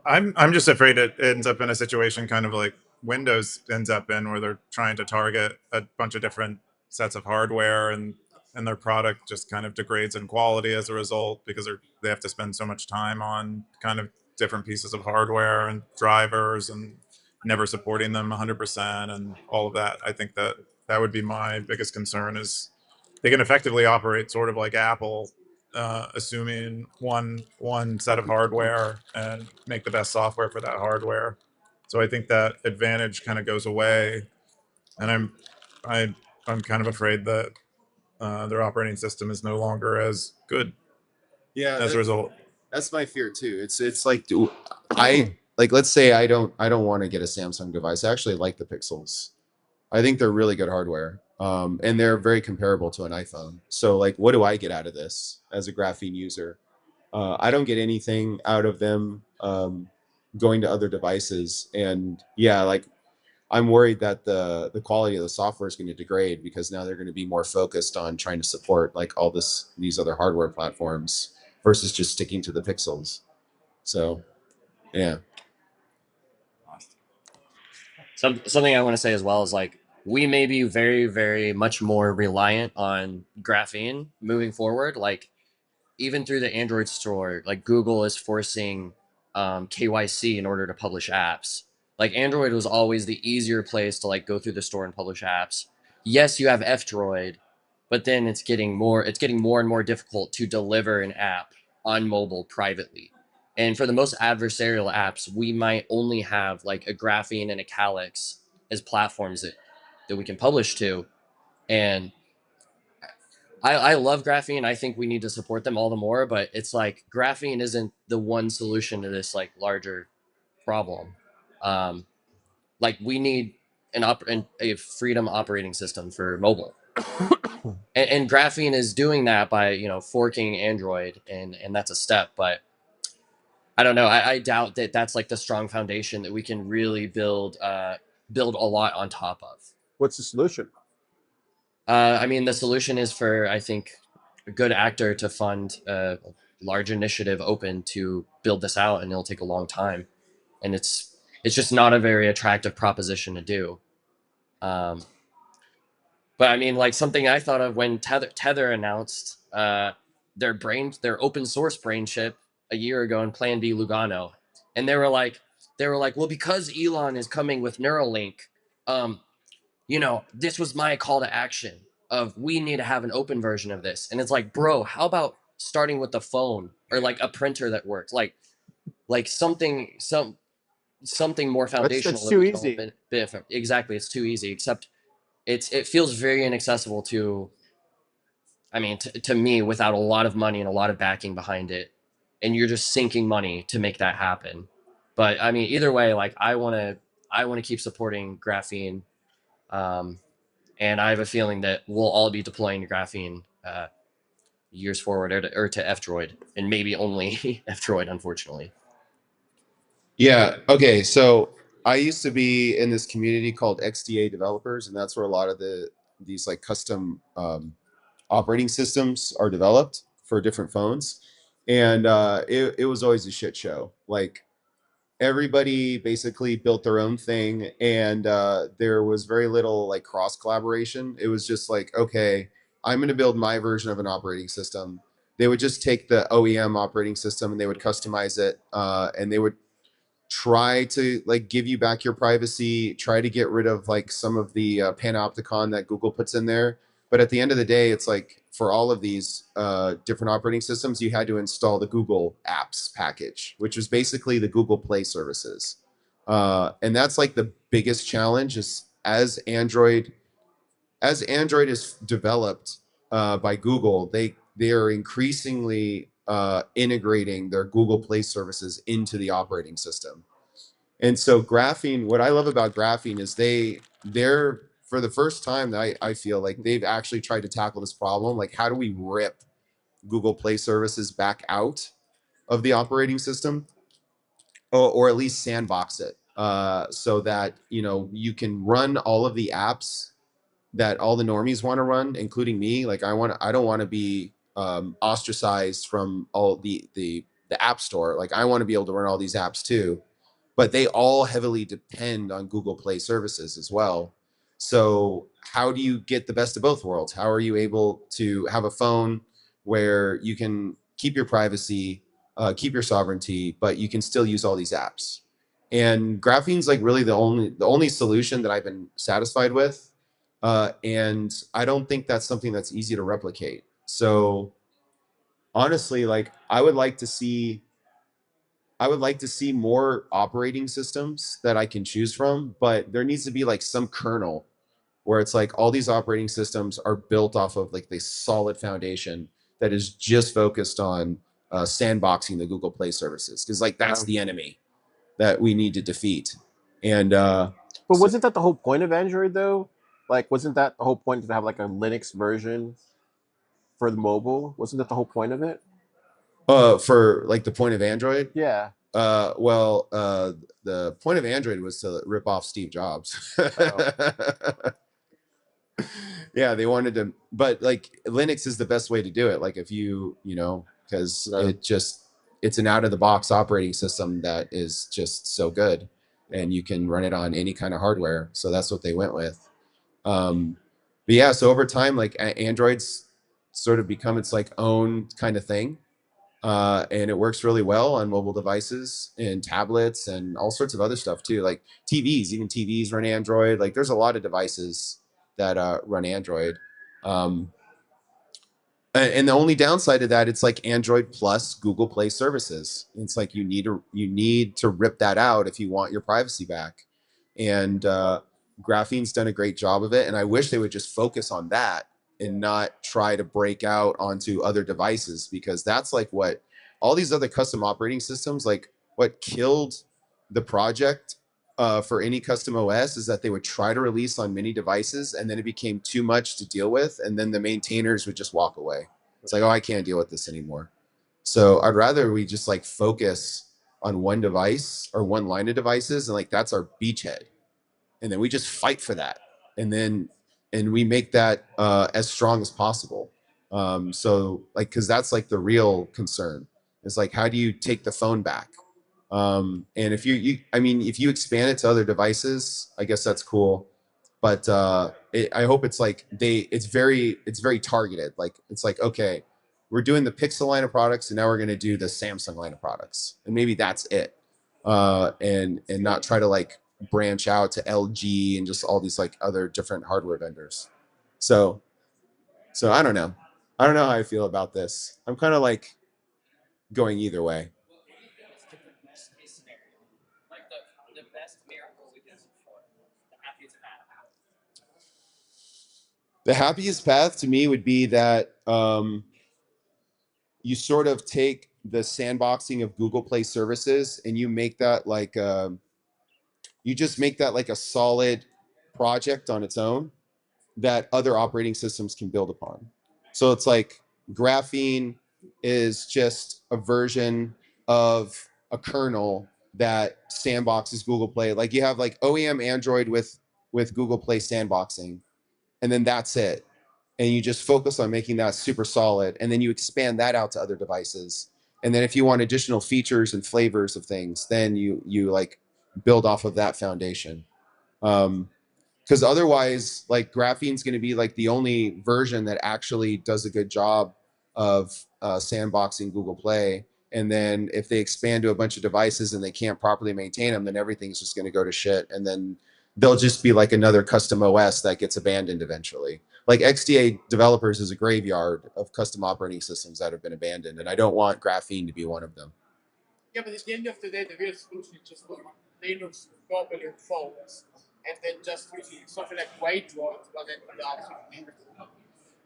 I'm just afraid it ends up in a situation kind of like Windows ends up in, where they're trying to target a bunch of different sets of hardware, and their product just kind of degrades in quality as a result, because they have to spend so much time on kind of different pieces of hardware and drivers, and never supporting them 100% and all of that. I think that would be my biggest concern, is they can effectively operate sort of like Apple, assuming one set of hardware and make the best software for that hardware. So I think that advantage kind of goes away, and I'm kind of afraid that their operating system is no longer as good Yeah, as a result. that's my fear too. It's like, I like, let's say I don't want to get a Samsung device. I actually like the Pixels. I think they're really good hardware. And they're very comparable to an iPhone. So like, what do I get out of this as a graphene user? I don't get anything out of them going to other devices. And yeah, like, I'm worried that the quality of the software is going to degrade, because now they're going to be more focused on trying to support like all these other hardware platforms versus just sticking to the Pixels. So yeah. Something I want to say as well is like we may be very, very much more reliant on graphene moving forward. Like even through the Android store, like Google is forcing KYC in order to publish apps. Like Android was always the easier place to like go through the store and publish apps. Yes, you have F-Droid, but then it's getting more and more difficult to deliver an app on mobile privately. And for the most adversarial apps, we might only have like a Graphene and a Calyx as platforms that we can publish to. And I love Graphene. I think we need to support them all the more, but it's like Graphene isn't the one solution to this like larger problem. Um, like we need a freedom operating system for mobile. And Graphene is doing that by forking Android, and that's a step. But I don't know. I doubt that that's like the strong foundation that we can really build a lot on top of. What's the solution? I mean, the solution is for, I think, a good actor to fund a large initiative open to build this out, and it'll take a long time, and it's just not a very attractive proposition to do. But I mean, like something I thought of when Tether announced their open source brain chip a year ago in Plan B Lugano, and they were like, well, because Elon is coming with Neuralink, this was my call to action of we need to have an open version of this. And it's like, bro, how about starting with the phone or like a printer that works, like something more foundational. That's too easy. Exactly, it's too easy. Except it feels very inaccessible to, I mean, to me, without a lot of money and a lot of backing behind it, and you're just sinking money to make that happen. But I mean, either way, like I want to keep supporting Graphene. And I have a feeling that we'll all be deploying to Graphene years forward, or to F-Droid, and maybe only F-Droid, unfortunately. Yeah. Okay. So I used to be in this community called XDA developers, and that's where a lot of these like custom operating systems are developed for different phones. And it was always a shit show. Like everybody basically built their own thing, and there was very little like cross collaboration. It was just like, okay, I'm going to build my version of an operating system. They would just take the OEM operating system and they would customize it, and they would try to like give you back your privacy, try to get rid of like some of the panopticon that Google puts in there. But at the end of the day, it's like for all of these different operating systems, you had to install the Google Apps package, which was basically the Google Play services. And that's like the biggest challenge is as Android is developed by Google, they are increasingly integrating their Google Play services into the operating system. And so Graphene, what I love about Graphene is they're for the first time that I feel like they've actually tried to tackle this problem. Like, how do we rip Google Play services back out of the operating system, or at least sandbox it, so that you can run all of the apps that all the normies want to run, including me. Like I don't want to be ostracized from all the app store. Like I want to be able to run all these apps too, but they all heavily depend on Google Play services as well. So how do you get the best of both worlds? How are you able to have a phone where you can keep your privacy, keep your sovereignty, but you can still use all these apps? And graphene's like really the only solution that I've been satisfied with, and I don't think that's something that's easy to replicate. So honestly, like I would like to see more operating systems that I can choose from, but there needs to be like some kernel where it's like all these operating systems are built off of like this solid foundation that is just focused on sandboxing the Google Play services, because like that's the enemy that we need to defeat. And but wasn't that the whole point of Android though? Like, wasn't that the whole point to have like a Linux version for the mobile? Wasn't that the whole point of it? For like the point of Android? Yeah. Well, the point of Android was to rip off Steve Jobs. Yeah, they wanted to, but like Linux is the best way to do it. Like if because it's an out of the box operating system that is just so good, and you can run it on any kind of hardware. So that's what they went with. But yeah, so over time, like Android's sort of become its like own kind of thing. And it works really well on mobile devices and tablets and all sorts of other stuff too, like TVs. Even TVs run Android. Like there's a lot of devices that run Android. And the only downside of that, it's like Android plus Google Play services. It's like you need to rip that out if you want your privacy back. And Graphene's done a great job of it, and I wish they would just focus on that and not try to break out onto other devices, because that's like what all these other custom operating systems, like what killed the project for any custom OS, is that they would try to release on many devices, and then it became too much to deal with, and then the maintainers would just walk away. It's like, oh, I can't deal with this anymore. So I'd rather we just like focus on one device or one line of devices, and like that's our beachhead, and then we just fight for that, and we make that as strong as possible. So like, because that's like the real concern. It's like, how do you take the phone back? And if if you expand it to other devices, I guess that's cool. But I hope it's like it's very targeted. Like it's like, okay, we're doing the Pixel line of products, and now we're going to do the Samsung line of products, and maybe that's it. And not try to like branch out to LG and just all these like other different hardware vendors. So I don't know. I don't know how I feel about this. I'm kind of like going either way. The happiest path to me would be that you sort of take the sandboxing of Google Play services and you make that like you just make that like a solid project on its own that other operating systems can build upon. So it's like Graphene is just a version of a kernel that sandboxes Google Play. Like you have like OEM Android with Google Play sandboxing, and then that's it. And you just focus on making that super solid, and then you expand that out to other devices. And then if you want additional features and flavors of things, then you like build off of that foundation. Because otherwise, like Graphene's going to be like the only version that actually does a good job of sandboxing Google Play. And then if they expand to a bunch of devices and they can't properly maintain them, then everything's just going to go to shit. And then they'll just be like another custom OS that gets abandoned eventually. Like XDA developers is a graveyard of custom operating systems that have been abandoned, and I don't want Graphene to be one of them. Yeah, but at the end of the day, the real solution is just Linux globally on phones, and then just using something like Waypoint, but then the option. You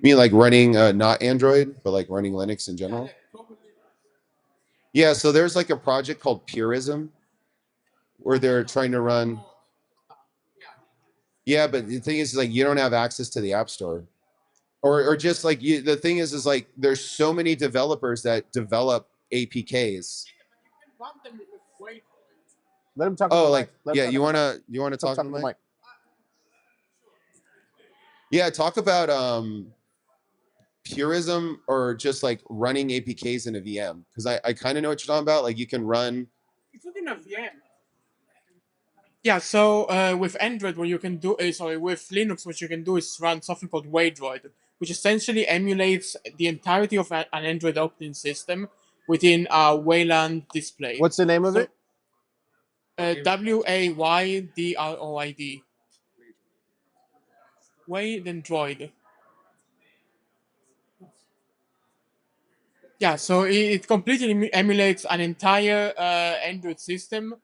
mean like running not Android, but like running Linux in general? Yeah, so there's like a project called Purism where they're trying to run. Yeah, but the thing is like you don't have access to the App Store. Or just like the thing is like there's so many developers that develop APKs. Let him talk. Oh, like yeah, you wanna talk to the mic? Yeah, talk about purism or just like running APKs in a VM? Because I kind of know what you're talking about. Like you can run. It's not in a VM. Yeah, so with Android, what you can do is, sorry, with Linux, what you can do is run something called Waydroid, which essentially emulates the entirety of an Android operating system within a Wayland display. What's the name of it? Waydroid. Wade and Droid. Yeah, so it completely emulates an entire Android system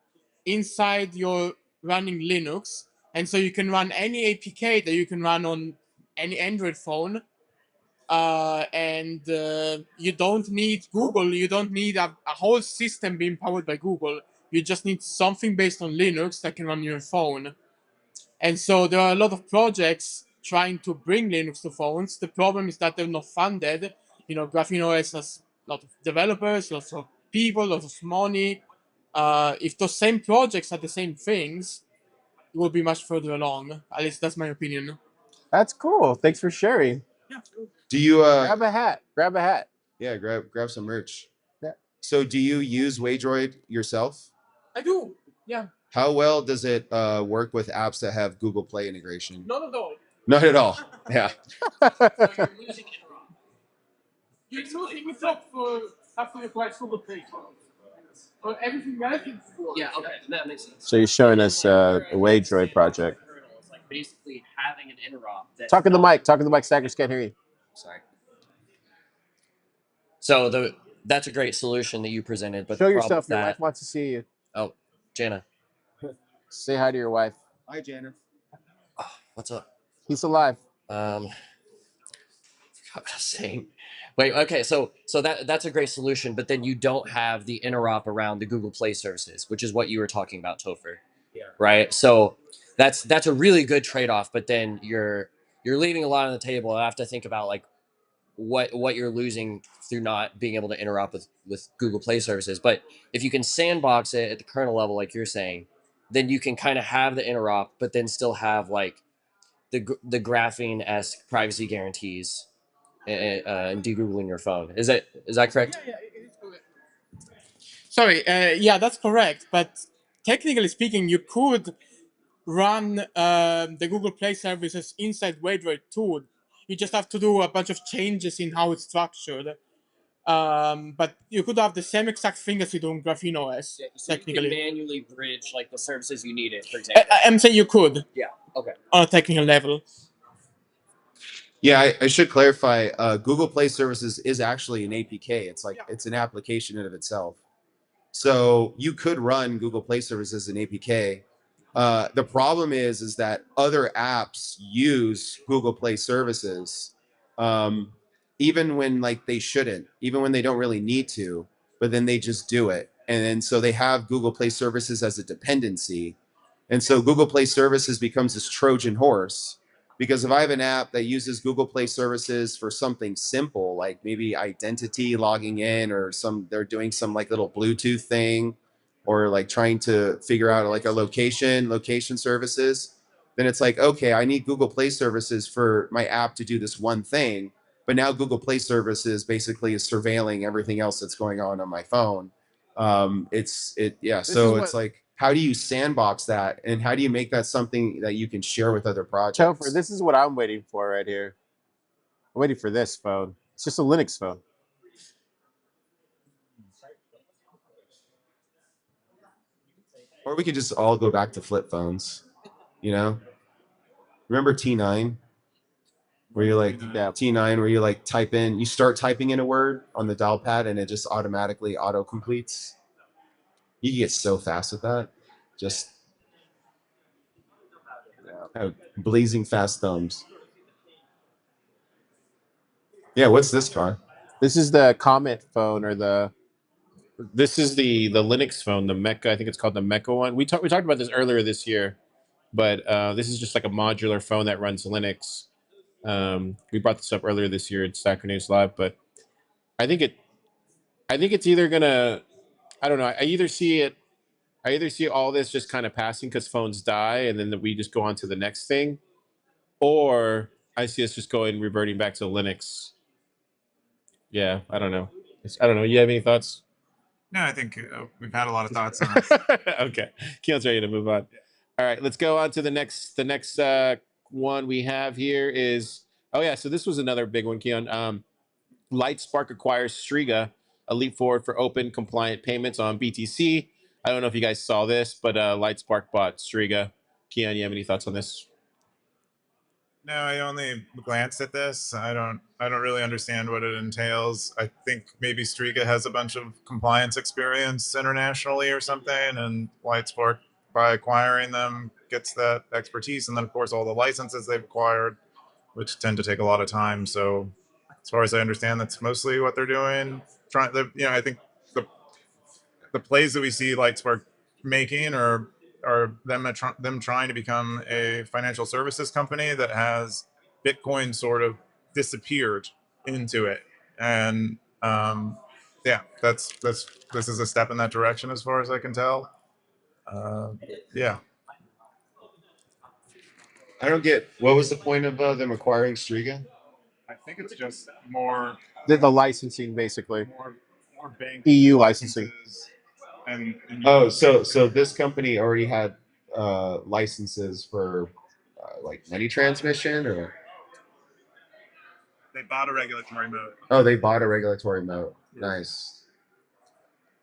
inside your running Linux, and so you can run any APK that you can run on any Android phone, and you don't need Google. You don't need a whole system being powered by Google. You just need something based on Linux that can run your phone. And so there are a lot of projects trying to bring Linux to phones. The problem is that they're not funded. You know, Graphene OS has a lot of developers, lots of people, lots of money. If those same projects are the same things, it will be much further along. At least that's my opinion. That's cool. Thanks for sharing. Do you Grab a hat. Grab a hat. Yeah, grab some merch. Yeah. So do you use Waydroid yourself? I do. Yeah. How well does it work with apps that have Google Play integration? Not at all. Not at all. Yeah. You're losing it up for after the quite Google Play. For everything else, it's Yeah, okay, that makes sense. So you're showing us the Waydroid project. Like basically having an interop. Talk in the mic. Talk in the mic. Stackers can't hear you. Sorry. So that's a great solution that you presented, but Show the yourself. Your that, wife wants to see you. Oh, Jana. Say hi to your wife. Hi, Jana. Oh, what's up? He's alive. Forgot what I was saying. Wait, okay, so that's a great solution, but then you don't have the interop around the Google Play services, which is what you were talking about, Topher. Yeah. Right. So that's a really good trade-off, but then you're leaving a lot on the table. I have to think about like what you're losing through not being able to interop with Google Play services. But if you can sandbox it at the kernel level, like you're saying, then you can kind of have the interop, but then still have like the graphene-esque privacy guarantees and de-googling your phone. Is that correct? Yeah, it is correct. Sorry, yeah, that's correct. But technically speaking, you could run the Google Play services inside Waydroid too. You just have to do a bunch of changes in how it's structured. But you could have the same exact thing as you do in Graphene OS. Yeah, so technically, you can manually bridge like the services you needed, for example. I'm saying you could. Yeah. Okay. On a technical level. Yeah, I should clarify. Google Play Services is actually an APK. It's like it's an application in of itself. So you could run Google Play Services as an APK. The problem is that other apps use Google Play Services, even when like they shouldn't, even when they don't really need to, but then they just do it. And then so they have Google Play Services as a dependency. And so Google Play Services becomes this Trojan horse. Because if I have an app that uses Google Play Services for something simple, like maybe identity logging in, or they're doing some like little Bluetooth thing, or like trying to figure out like a location services, then it's like, okay, I need Google Play Services for my app to do this one thing. But now Google Play Services basically is surveilling everything else that's going on my phone. It's like, how do you sandbox that, and how do you make that something that you can share with other projects? Topher, this is what I'm waiting for right here. I'm waiting for this phone. It's just a Linux phone. Or we could just all go back to flip phones, you know? Remember T9? Where you're like, T9, where you like you start typing in a word on the dial pad and it just automatically auto completes. You can get so fast with that. Just have blazing fast thumbs. Yeah, what's this car? This is the Comet phone, or this is the Linux phone, the Mecha. I think it's called the Mecha one. We talked about this earlier this year, but this is just like a modular phone that runs Linux. We brought this up earlier this year at Stacker.News Live, but I think it's either gonna, I don't know. I either see all this just kind of passing because phones die, and then we just go on to the next thing, or I see us just reverting back to Linux Yeah, I don't know. I don't know. You have any thoughts? No, I think we've had a lot of thoughts on this. Okay, Keon's ready to move on. All right, let's go on to the next. The next one we have here is, oh yeah, so this was another big one, Keon. Lightspark acquires Striga, a leap forward for open compliant payments on BTC. I don't know if you guys saw this, but Lightspark bought Striga. Keon, you have any thoughts on this? No, I only glanced at this. I don't really understand what it entails. I think maybe Striga has a bunch of compliance experience internationally or something, and Lightspark, by acquiring them, gets that expertise, and then of course all the licenses they've acquired, which tend to take a lot of time. So, as far as I understand, that's mostly what they're doing. I think the plays that we see Lightspark making are them trying to become a financial services company that has Bitcoin sort of disappeared into it, and yeah, this is a step in that direction as far as I can tell. Yeah, I don't get what was the point of them acquiring Striga? I think it's just more The licensing, basically. more bank EU licensing. and Oh, so this company already had licenses for like money transmission, or they bought a regulatory mode. oh, they bought a regulatory mode. Nice.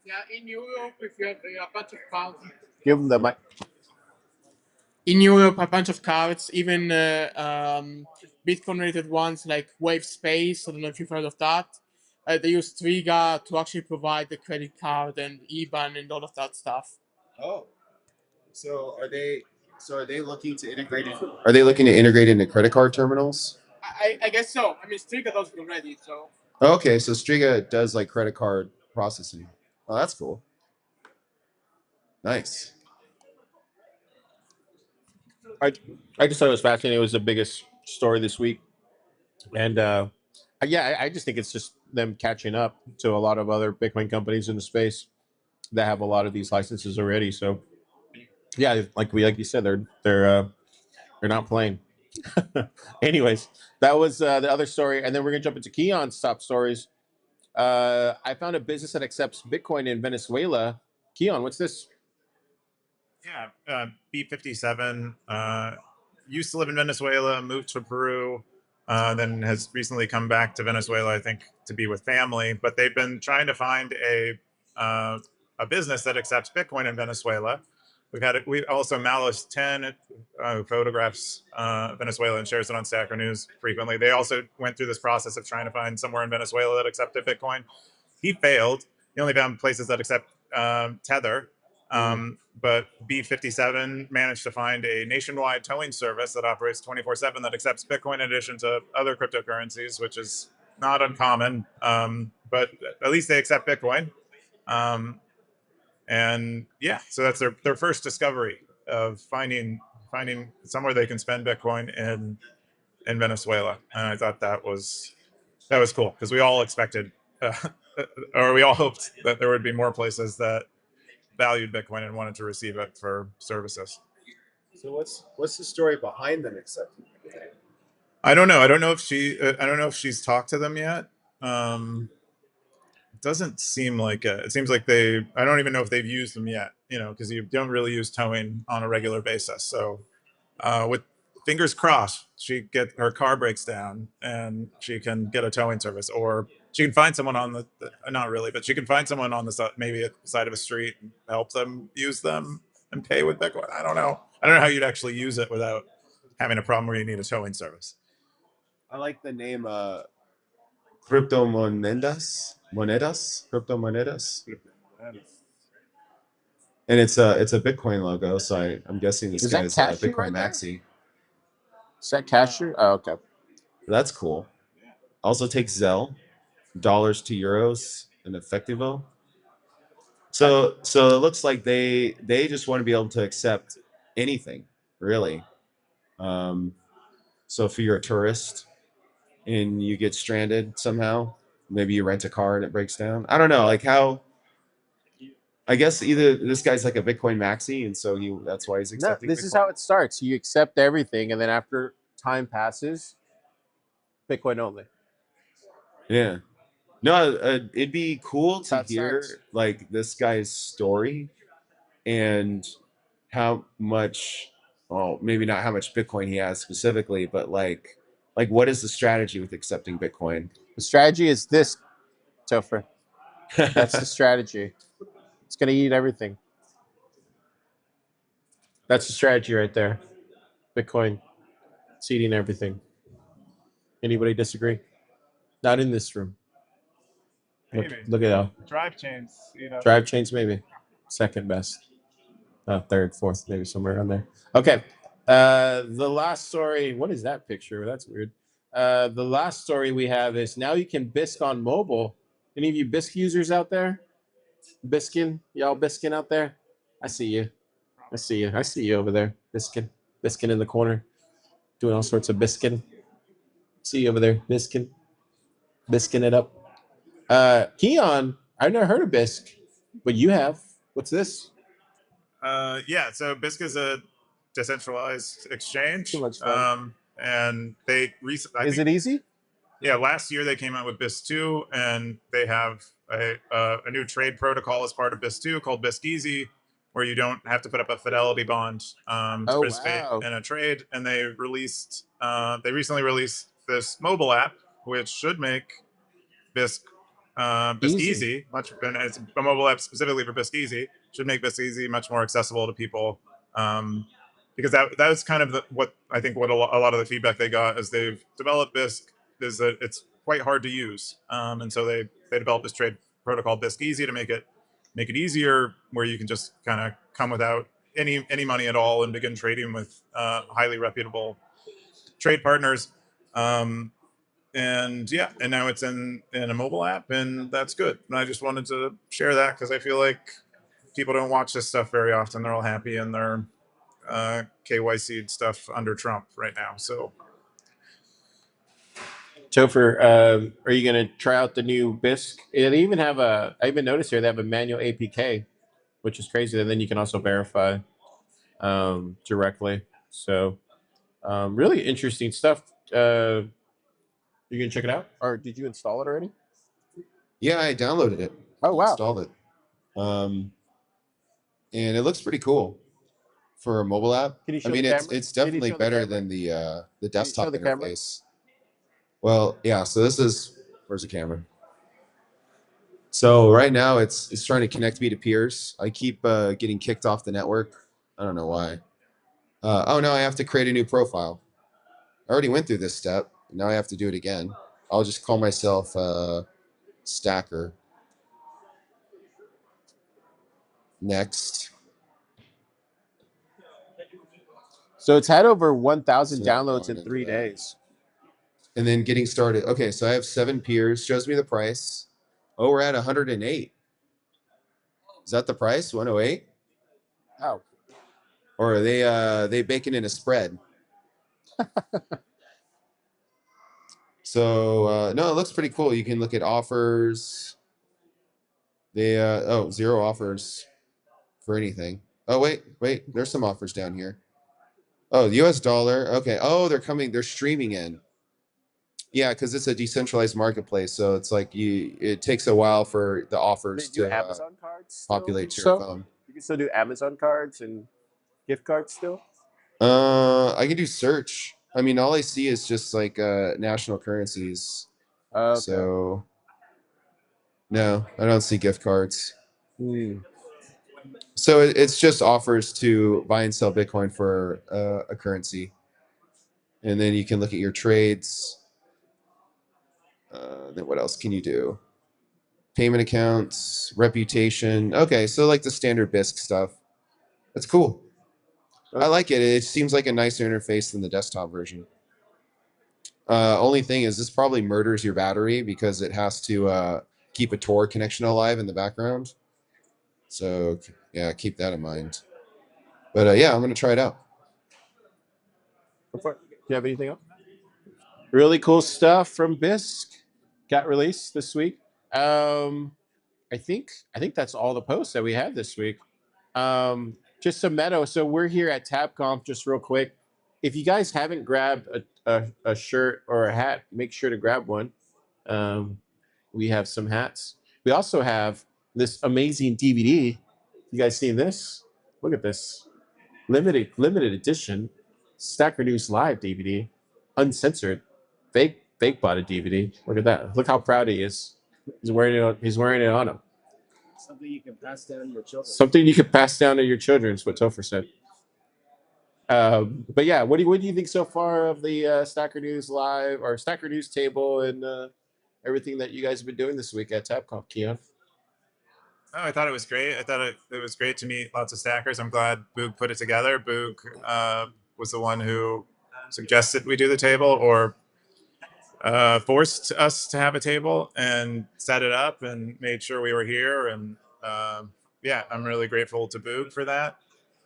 Yeah, in Europe, if you have a bunch of cards. Give them the mic. In Europe, a bunch of cards, even Bitcoin-related ones like Wave Space. I don't know if you've heard of that. They use Striga to actually provide the credit card and IBAN and all of that stuff. Oh, so are they? So are they looking to integrate it? Are they looking to integrate into credit card terminals? I guess so. I mean, Striga does it already, so. Okay, so Striga does like credit card processing. Oh, that's cool. Nice. I just thought it was fascinating. It was the biggest story this week, and yeah, I just think it's just them catching up to a lot of other Bitcoin companies in the space that have a lot of these licenses already. So yeah, like you said, they're not playing. Anyways, that was the other story, and then we're gonna jump into Keon's top stories. I found a business that accepts Bitcoin in Venezuela. Keon, what's this? Yeah, B57 used to live in Venezuela, moved to Peru, then has recently come back to Venezuela, I think, to be with family. But they've been trying to find a business that accepts Bitcoin in Venezuela. We also Malice 10 who photographs Venezuela and shares it on Stacker.News frequently. They also went through this process of trying to find somewhere in Venezuela that accepted Bitcoin. He failed. He only found places that accept Tether. But B57 managed to find a nationwide towing service that operates 24/7 that accepts Bitcoin in addition to other cryptocurrencies, which is not uncommon. But at least they accept Bitcoin. And yeah, so that's their first discovery of finding somewhere they can spend Bitcoin in Venezuela. And I thought that was cool because we all expected, or we all hoped that there would be more places that valued Bitcoin and wanted to receive it for services. So what's the story behind them accepting? I don't know. I don't know if she's talked to them yet. It doesn't seem like it. It seems like I don't even know if they've used them yet. Because you don't really use towing on a regular basis. So, with fingers crossed, her car breaks down and she can get a towing service, or she can find someone on the not really, but she can find someone on the maybe at the side of a street and help them use them and pay with Bitcoin. I don't know. I don't know how you'd actually use it without having a problem where you need a towing service. I like the name cryptomonedas. Cryptomonedas. And it's a Bitcoin logo, so I'm guessing this Is that guy's cashew Bitcoin right there? Maxi. Is that cashew? Oh, okay. That's cool. Also takes Zelle, dollars to euros, and Effectivo. So it looks like they just want to be able to accept anything, really. So if you're a tourist and you get stranded somehow, maybe you rent a car and it breaks down. I don't know, like how. I guess either this guy's like a Bitcoin maxi, and so that's why he's No, accepting. this Bitcoin. is how it starts. You accept everything, and then after time passes, Bitcoin only. Yeah. No, it'd be cool to That hear sucks. like this guy's story and how much, well, maybe not how much Bitcoin he has specifically, but like what is the strategy with accepting Bitcoin? The strategy is this, Topher. That's the strategy. It's gonna eat everything. That's the strategy right there. Bitcoin, it's eating everything. Anybody disagree? Not in this room. Maybe. Look at that. Drive chains, Drive chains, maybe. Second best. Third, fourth, maybe somewhere around there. Okay. The last story. What is that picture? That's weird. The last story we have is now you can Bisq on mobile. Any of you Bisq users out there? Biskin? Y'all Biskin out there? I see you. I see you. I see you over there. Biskin. Biskin in the corner. Doing all sorts of Biskin. See you over there. Biskin. Biskin it up. Keyan, I've never heard of Bisq, but you have. What's this? Yeah, so Bisq is a decentralized exchange. Too much fun. And they recently. Is it easy? Yeah, last year they came out with BIS 2, and they have a new trade protocol as part of BIS 2 called BIS Easy, where you don't have to put up a fidelity bond to participate in a trade. And they recently released this mobile app, which should make BIS Easy much. And it's a mobile app specifically for BIS Easy. Should make BIS Easy much more accessible to people. Because that was kind of what I think what a lot of the feedback they got as they've developed BISC is that it's quite hard to use, and so they developed this trade protocol BISC Easy to make it easier, where you can just kind of come without any money at all and begin trading with highly reputable trade partners. And yeah, and now it's in a mobile app, and that's good. And I just wanted to share that because I feel like people don't watch this stuff very often. They're all happy in their KYC stuff under Trump right now. So, Topher, are you going to try out the new Bisq? They even have I even noticed here they have a manual APK, which is crazy. And then you can also verify directly. So, really interesting stuff. You going to check it out? Or did you install it already? Yeah, I downloaded it. Oh, wow. Installed it. And it looks pretty cool for a mobile app. Can you show I mean, the camera? it's definitely show the better camera? than the desktop the camera? interface. Well, yeah. So this is where's the camera? So right now it's trying to connect me to peers. I keep getting kicked off the network. I don't know why. Oh no, I have to create a new profile. I already went through this step. Now I have to do it again. I'll just call myself Stacker. Next. So it's had over 1,000 So downloads in going 3 into that. days. And then getting started. Okay, so I have 7 peers. Shows me the price. Oh, we're at 108. Is that the price? 108? Oh. Or are they baking in a spread? So no, it looks pretty cool. You can look at offers. They 0 offers for anything. Oh wait, there's some offers down here. Oh, the US dollar. Okay. Oh, they're streaming in. Yeah, because it's a decentralized marketplace, so it's like it takes a while for the offers They do to Amazon cards still? populate to your phone. You can still do Amazon cards and gift cards still? I can do search. I mean, all I see is just like national currencies. Okay. So no, I don't see gift cards. So it's just offers to buy and sell Bitcoin for a currency. And then you can look at your trades. Then what else can you do? Payment accounts, reputation. Okay, so like the standard Bisq stuff. That's cool. I like it. It seems like a nicer interface than the desktop version. Only thing is this probably murders your battery because it has to keep a Tor connection alive in the background. So yeah, keep that in mind. But yeah, I'm gonna try it out. Go for it. Do you have anything else? Really cool stuff from Bisq got released this week. I think that's all the posts that we had this week. Just some meta. So we're here at TabConf. Just real quick, if you guys haven't grabbed a shirt or a hat, make sure to grab one. We have some hats. We also have this amazing DVD. You guys seen this? Look at this limited edition Stacker News Live DVD, uncensored, fake bought a DVD. Look at that. Look how proud he is. He's wearing it. He's wearing it on him. Something you can pass down to your children. Something you can pass down to your children is what Topher said. But yeah, what do you think so far of the Stacker News Live or Stacker News table and everything that you guys have been doing this week at TabConf, Keyan? Oh, I thought it was great. I thought it was great to meet lots of stackers. I'm glad Boog put it together. Boog was the one who suggested we do the table or forced us to have a table and set it up and made sure we were here. And yeah, I'm really grateful to Boog for that.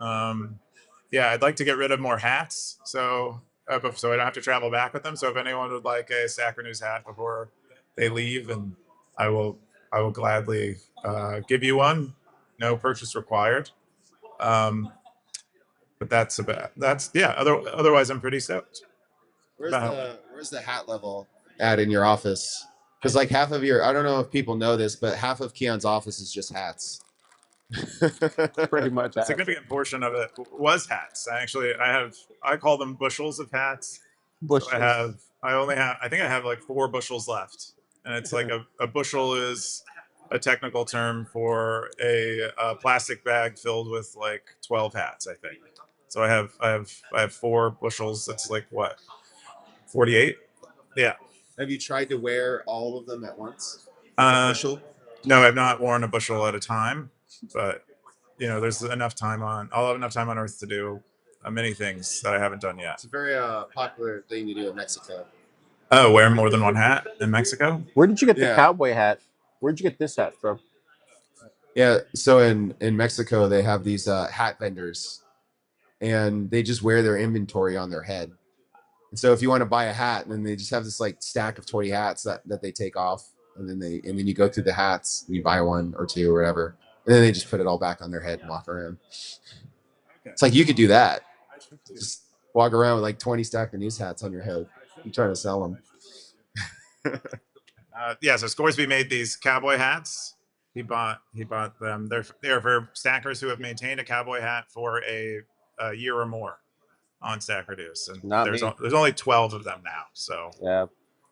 Yeah, I'd like to get rid of more hats so I don't have to travel back with them. So if anyone would like a Stacker News hat before they leave, and I will gladly give you one. No purchase required. But that's yeah. Otherwise, I'm pretty stoked. Where's the hat level at in your office? Because like half of your, I don't know if people know this, but half of Keyan's office is just hats. Pretty much. A significant portion of it was hats. I call them bushels of hats. Bushels. So I think I have like 4 bushels left. And it's like a bushel is a technical term for a plastic bag filled with like 12 hats, I think. So I have 4 bushels. That's like what? 48? Yeah. Have you tried to wear all of them at once? Bushel? No, I've not worn a bushel at a time, but there's enough time I'll have enough time on Earth to do many things that I haven't done yet. It's a very popular thing to do in Mexico. Oh, wear more than one hat in Mexico? Where did you get the cowboy hat? Where'd you get this hat from? Yeah, so in Mexico, they have these hat vendors, and they just wear their inventory on their head. And so if you want to buy a hat, then they just have this like stack of 20 hats that they take off, and then you go through the hats and you buy 1 or 2 or whatever, and then they just put it all back on their head and walk around. It's like you could do that. Just walk around with like 20 Stacker News hats on your head. You trying to sell them. Yeah, so Scoresby made these cowboy hats. He bought them. They're for stackers who have maintained a cowboy hat for a year or more on Stacker News. And there's only 12 of them now. So yeah,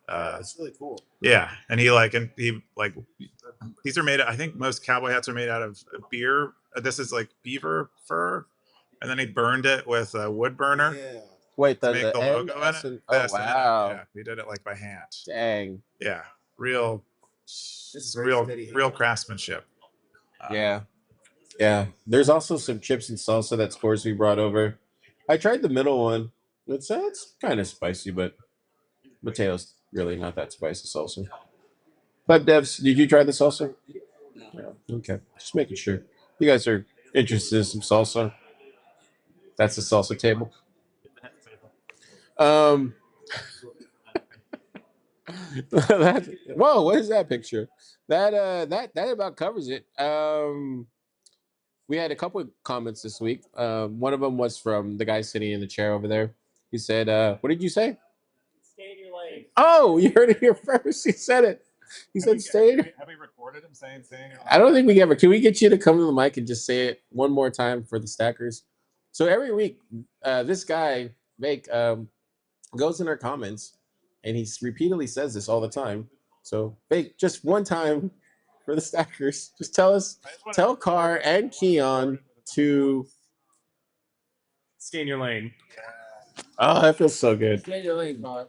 that's really cool. Yeah, and these are made. I think most cowboy hats are made out of beer. This is like beaver fur, and then he burned it with a wood burner. Yeah. Wait, to make the logo in it. Oh wow! Yeah, we did it like by hand. Dang. Yeah, real craftsmanship. Yeah. There's also some chips and salsa that Scoresby brought over. I tried the middle one. It's kind of spicy, but Mateo's really not that spicy salsa. But Devs, did you try the salsa? Yeah. Okay, just making sure. You guys are interested in some salsa. That's the salsa table. Whoa, what is that picture? That about covers it. We had a couple of comments this week. One of them was from the guy sitting in the chair over there. He said, what did you say? Stay in your lane. Oh, you heard it here first. He said it. He said, stay in. Have we recorded him saying? I don't think we ever. Can we get you to come to the mic and just say it one more time for the stackers? So every week, this guy, Vake, goes in our comments, and he repeatedly says this all the time. So, Vake, just one time for the stackers, just tell Carr and Keyan to Stay in your lane. Oh, that feels so good. Stay in your lane, Carr.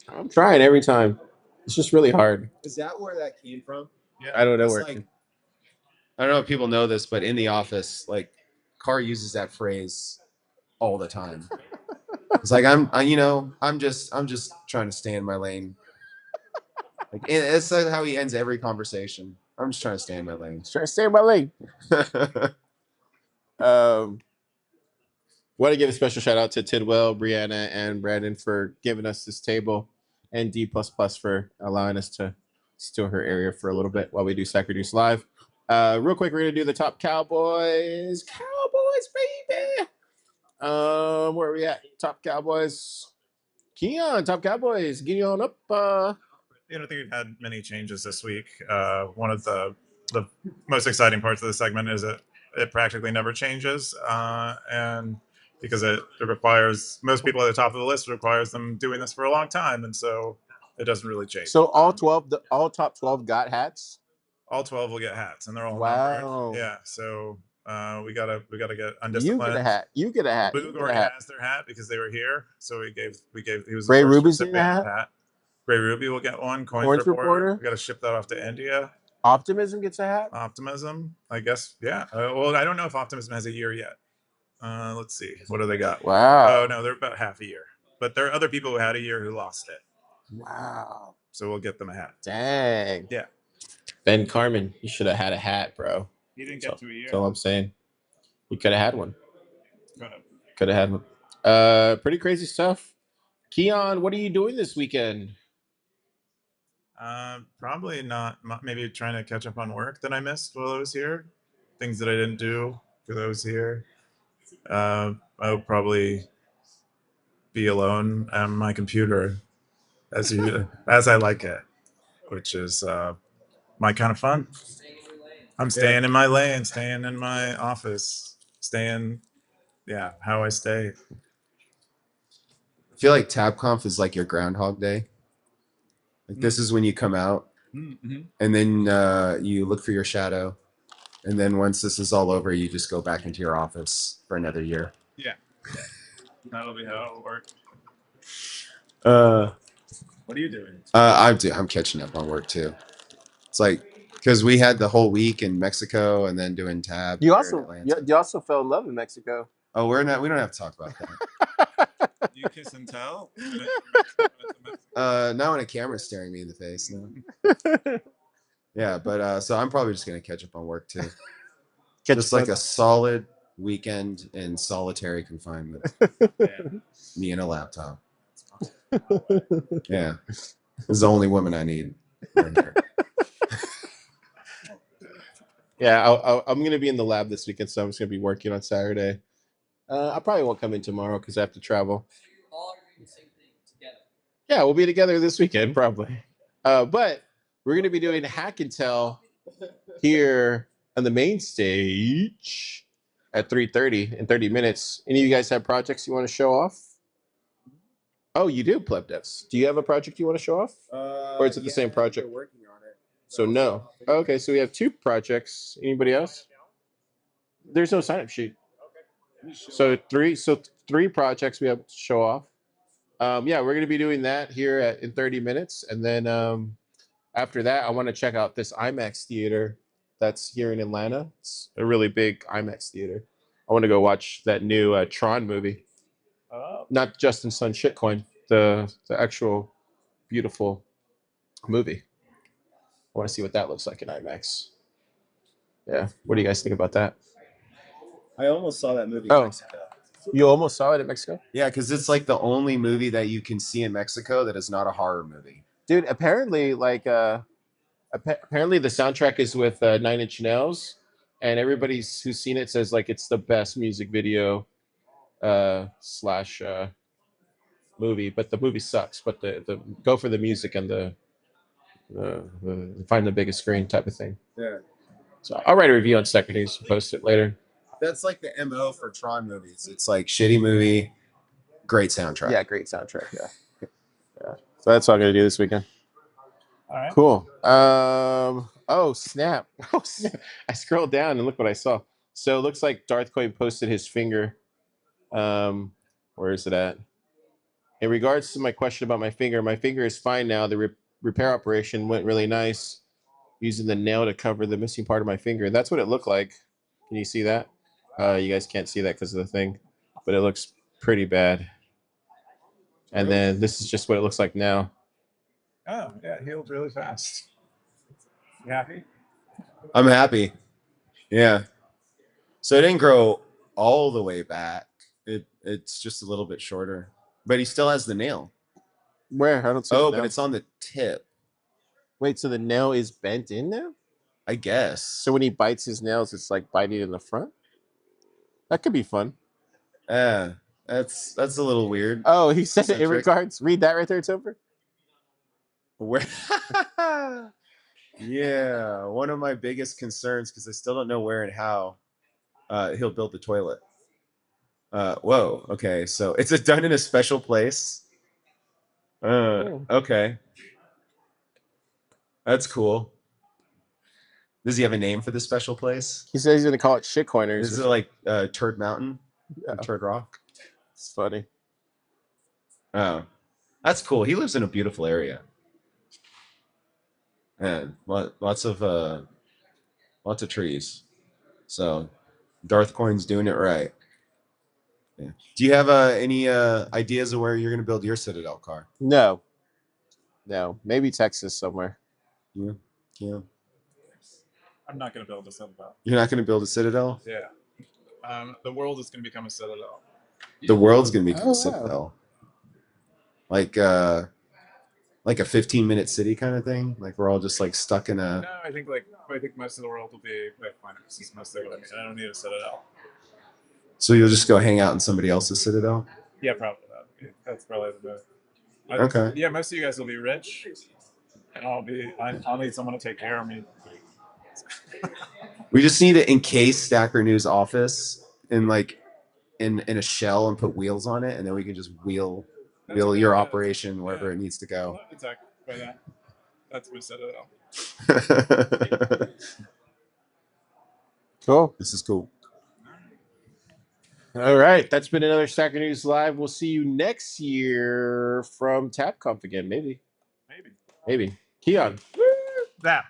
I'm trying every time. It's just really hard. Is that where that came from? Yeah, I don't know where. Like, I don't know if people know this, but in the office, like, Carr uses that phrase all the time. It's like I'm just trying to stay in my lane. Like it's like how he ends every conversation. I'm just trying to stay in my lane. Trying to stay in my lane. Want to give a special shout out to Tidwell, Brianna, and Brandon for giving us this table, and D++ for allowing us to steal her area for a little bit while we do Stacker News Live. Real quick, we're gonna do the top Cowboys. Cowboys, baby. Where are we at? Top Cowboys. Keyan, top Cowboys. Get on up. I don't think we've had many changes this week. One of the most exciting parts of the segment is that it practically never changes, and because it requires most people at the top of the list requires them doing this for a long time, and so it doesn't really change. So all 12, all top 12 got hats. All 12 will get hats, and they're all Wow. numbered. Yeah, so we gotta get You undisciplined. get a hat. You get a hat. Boog already has their hat because they were here, so we gave he was Ray the first Ruby's getting a recipient of hat? the hat. Ray Ruby will get one. Coins Coins reporter. Reporter? We got to ship that off to India. Optimism gets a hat. Optimism, I guess. Yeah. Well, I don't know if Optimism has a year yet. Let's see. What do they got? Wow. Oh no, they're about half a year. But there are other people who had a year who lost it. Wow. So we'll get them a hat. Dang. Yeah. Ben Carmen, you should have had a hat, bro. He didn't get to a year. That's all I'm saying. You could have had one. Could have. Could have had one. Pretty crazy stuff. Keyan, what are you doing this weekend? Probably not. Maybe trying to catch up on work that I missed while I was here. Things that I didn't do because I was here. I'll probably be alone on my computer as I like it, which is my kind of fun. I'm staying in my lane, staying in my office, staying, how I stay. I feel like TabConf is like your Groundhog Day. Like this is when you come out, and then you look for your shadow, and then once this is all over, you just go back into your office for another year. Yeah, that'll be how it'll work. What are you doing? I'm catching up on work too. It's like because we had the whole week in Mexico, and then doing Tab. You also fell in love in Mexico. Oh, we don't have to talk about that. You kiss and tell? Not when a camera's staring me in the face. No. Yeah, but so I'm probably just gonna catch up on work too. Just like a solid weekend in solitary confinement. Me and a laptop. Yeah, this is the only woman I need. Right here. Yeah, I'm gonna be in the lab this weekend, so I'm just gonna be working on Saturday. I probably won't come in tomorrow because I have to travel. Yeah, we'll be together this weekend probably. But we're gonna be doing Hack and Tell here on the main stage at 3:30 in 30 minutes. Any of you guys have projects you want to show off? Oh, you do, Pleb Devs. Do you have a project you want to show off? Or is it the same project? We're working on it. So no. Okay, so we have 2 projects. Anybody else? There's no sign-up sheet. So 3 projects we have to show off. Yeah, we're gonna be doing that here in 30 minutes, and then after that, I want to check out this IMAX theater that's here in Atlanta. It's a really big IMAX theater. I want to go watch that new Tron movie. Not Justin Sun shitcoin, the actual beautiful movie. I want to see what that looks like in IMAX. Yeah, what do you guys think about that? I almost saw that movie. Oh. In Mexico. You almost saw it in Mexico? Yeah, because it's like the only movie that you can see in Mexico that is not a horror movie. Dude, apparently, apparently the soundtrack is with 9 Inch Nails, and everybody who's seen it says like it's the best music video slash movie, but the movie sucks. But the go for the music and the find the biggest screen type of thing. Yeah. So I'll write a review on Stacker.News and post it later. That's like the MO for Tron movies. It's like shitty movie, great soundtrack. Yeah, great soundtrack. Yeah. So that's all I'm gonna do this weekend. All right. Cool. Oh snap! Oh snap! I scrolled down and look what I saw. So it looks like Darth Coin posted his finger. Where is it at? In regards to my question about my finger is fine now. The repair operation went really nice. Using the nail to cover the missing part of my finger. That's what it looked like. Can you see that? You guys can't see that because of the thing, but it looks pretty bad. And then this is just what it looks like now. Oh, yeah, healed really fast. You happy? I'm happy. Yeah. So it didn't grow all the way back. It's just a little bit shorter, but he still has the nail. Where? I don't see. Oh, but it's on the tip. Wait, so the nail is bent in now? I guess. So when he bites his nails, it's like biting in the front? That could be fun. That's a little weird. Oh, he said it in regards. Read that right there, Topher. Where? Yeah, one of my biggest concerns, because I still don't know where and how he'll build the toilet. Whoa. Okay, so it's done in a special place. Okay, that's cool. Does he have a name for the special place? He says he's gonna call it shitcoiners. Is it like Turd Mountain or Turd Rock? It's funny. Oh, that's cool. He lives in a beautiful area. And lots of trees. So Darth Coin's doing it right. Yeah. Do you have any ideas of where you're going to build your Citadel car? No, maybe Texas somewhere. Yeah. I'm not going to build a Citadel. You're not going to build a Citadel? Yeah. The world is going to become a Citadel. The world's going to become Oh, a Citadel. Like a 15-minute city kind of thing. Like we're all just like stuck in a. No, I think most of the world will be Bitcoiners. Is mostly what I mean. I don't need a Citadel. So you'll just go hang out in somebody else's Citadel? Yeah, probably. That's probably the move. Okay. Yeah, most of you guys will be rich, and I'll need someone to take care of me. We just need to encase Stacker.News office in a shell and put wheels on it, and then we can just wheel your operation wherever it needs to go. Exactly. By that. That's my Citadel. Cool. This is cool. All right, that's been another Stacker News Live. We'll see you next year from TabConf again, maybe. Keyan. That.